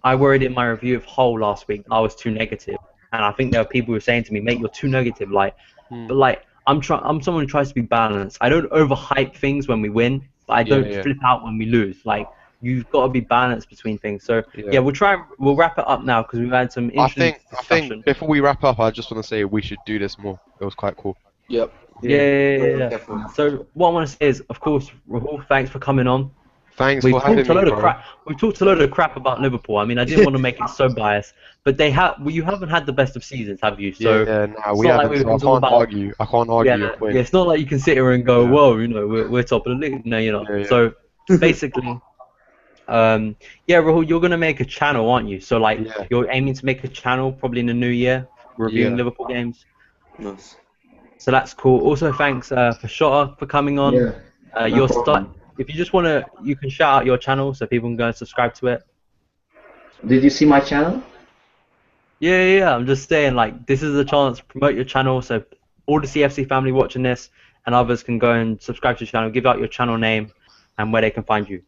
I worried in my review of Hull last week I was too negative, and I think there are people who are saying to me, "Mate, you're too negative." Like, but like I'm someone who tries to be balanced. I don't overhype things when we win, but I don't yeah. flip out when we lose. Like you've got to be balanced between things. So Yeah. yeah, we'll wrap it up now because we've had some I interesting discussion. think before we wrap up, I just want to say we should do this more. It was quite cool. Yep. Yeah. Definitely. So what I want to say is, of course, Rahul, thanks for coming on. Thanks We've for having talked a me, load of bro. crap. We've talked a load of crap about Liverpool. I mean, I didn't want to make it so biased, but you haven't had the best of seasons, have you? So Nah, it's we not like haven't. we've So been I talking can't about- argue. I can't argue your point. yeah, it's not like you can sit here and go, Yeah. whoa, you know, we're top of the league. No, you're not. Yeah, yeah. So basically, Rahul, you're gonna make a channel, aren't you? So like, Yeah. you're aiming to make a channel probably in the new year, reviewing Yeah. Liverpool games. Nice. So that's cool. Also, thanks for Shota for coming on. Yeah. You'll start. If you just wanna, you can shout out your channel so people can go and subscribe to it. Did you see my channel? Yeah. I'm just saying, like, this is a chance to promote your channel, so all the CFC family watching this and others can go and subscribe to your channel. Give out your channel name and where they can find you.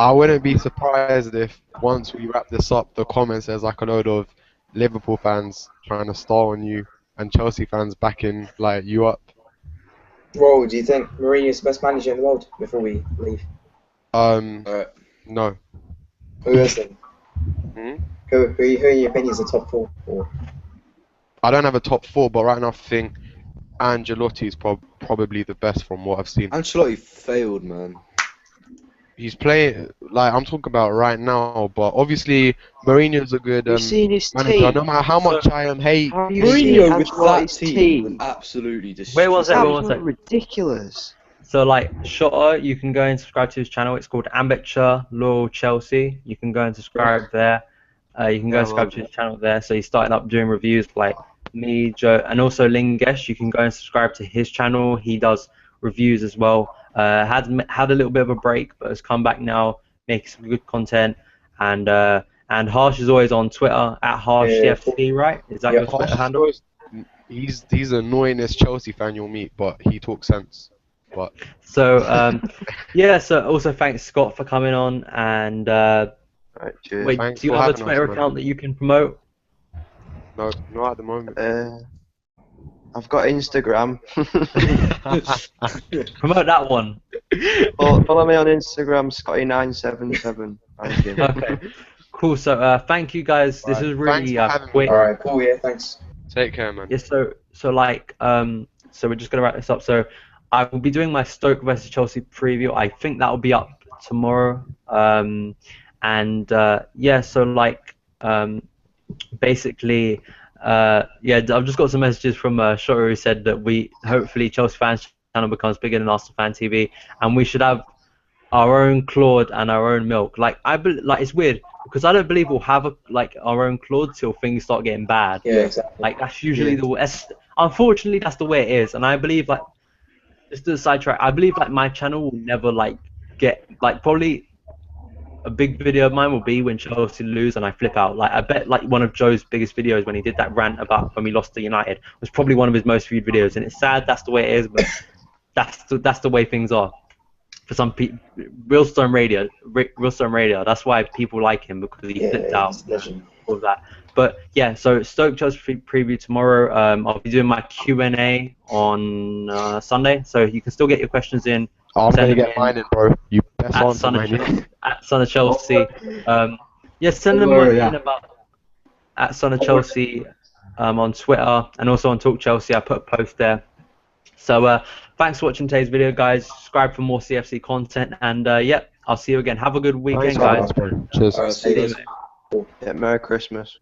I wouldn't be surprised if once we wrap this up, the comments there's like a load of Liverpool fans trying to star on you and Chelsea fans backing like you up. Bro, do you think Mourinho is the best manager in the world before we leave? No. Who is then? Hmm? Who in your opinion is the top 4? Or? I don't have a top 4, but right now I think Ancelotti's probably the best from what I've seen. Ancelotti failed, man. He's playing, like, I'm talking about right now, but obviously Mourinho's a good You've seen his manager. team. No matter how much I hate Mourinho with that Ancelotti's team would absolutely destroy. Wait one second, Absolutely ridiculous. So, like, Shotter, you can go and subscribe to his channel. It's called Amateur Loyal Chelsea. You can go and subscribe there. You can go and subscribe to his channel there. So he's starting up doing reviews like me, Joe, and also Lingesh. You can go and subscribe to his channel. He does reviews as well. Had a little bit of a break, but has come back now, making some good content. And Harsh is always on Twitter at HarshCFC, right? Is that your Twitter handle? He's the annoyingest Chelsea fan you'll meet, but he talks sense. But so yeah. So also thanks Scott for coming on. And Right, cheers. wait, Thanks do you for have a having Twitter us, man. account that you can promote? No, not at the moment. I've got Instagram. Promote that one. Follow me on Instagram, Scotty977. Thank you. Okay. Cool. So thank you guys. This is really quick. Alright, cool, yeah, thanks. Take care, man. Yeah. So like so we're just gonna wrap this up. So I will be doing my Stoke versus Chelsea preview. I think that will be up tomorrow. Yeah. So like basically. Yeah, I've just got some messages from Shotter who said that hopefully Chelsea fans channel becomes bigger than Arsenal Fan TV, and we should have our own Claude and our own Milk. Like it's weird because I don't believe we'll have our own Claude till things start getting bad. Yeah, exactly. Like that's usually unfortunately that's the way it is, and I believe like just to sidetrack, I believe like my channel will never like get like probably. A big video of mine will be when Chelsea lose and I flip out. Like I bet like one of Joe's biggest videos when he did that rant about when we lost to United was probably one of his most viewed videos, and it's sad that's the way it is, but that's the way things are. For some people, Real Stone Radio, that's why people like him because he flipped out all of that. But yeah, so Stoke Chelsea preview tomorrow. I'll be doing my Q&A on Sunday, so you can still get your questions in. I'm gonna get mine in, bro. You best answer mine. At SonOfChelsea. Yeah, send them in about at SonOfChelsea on Twitter and also on Talk Chelsea. I put a post there. So thanks for watching today's video, guys. Subscribe for more CFC content, and yeah, I'll see you again. Have a good weekend, guys. Cheers. Alright, see you guys. Yeah, Merry Christmas.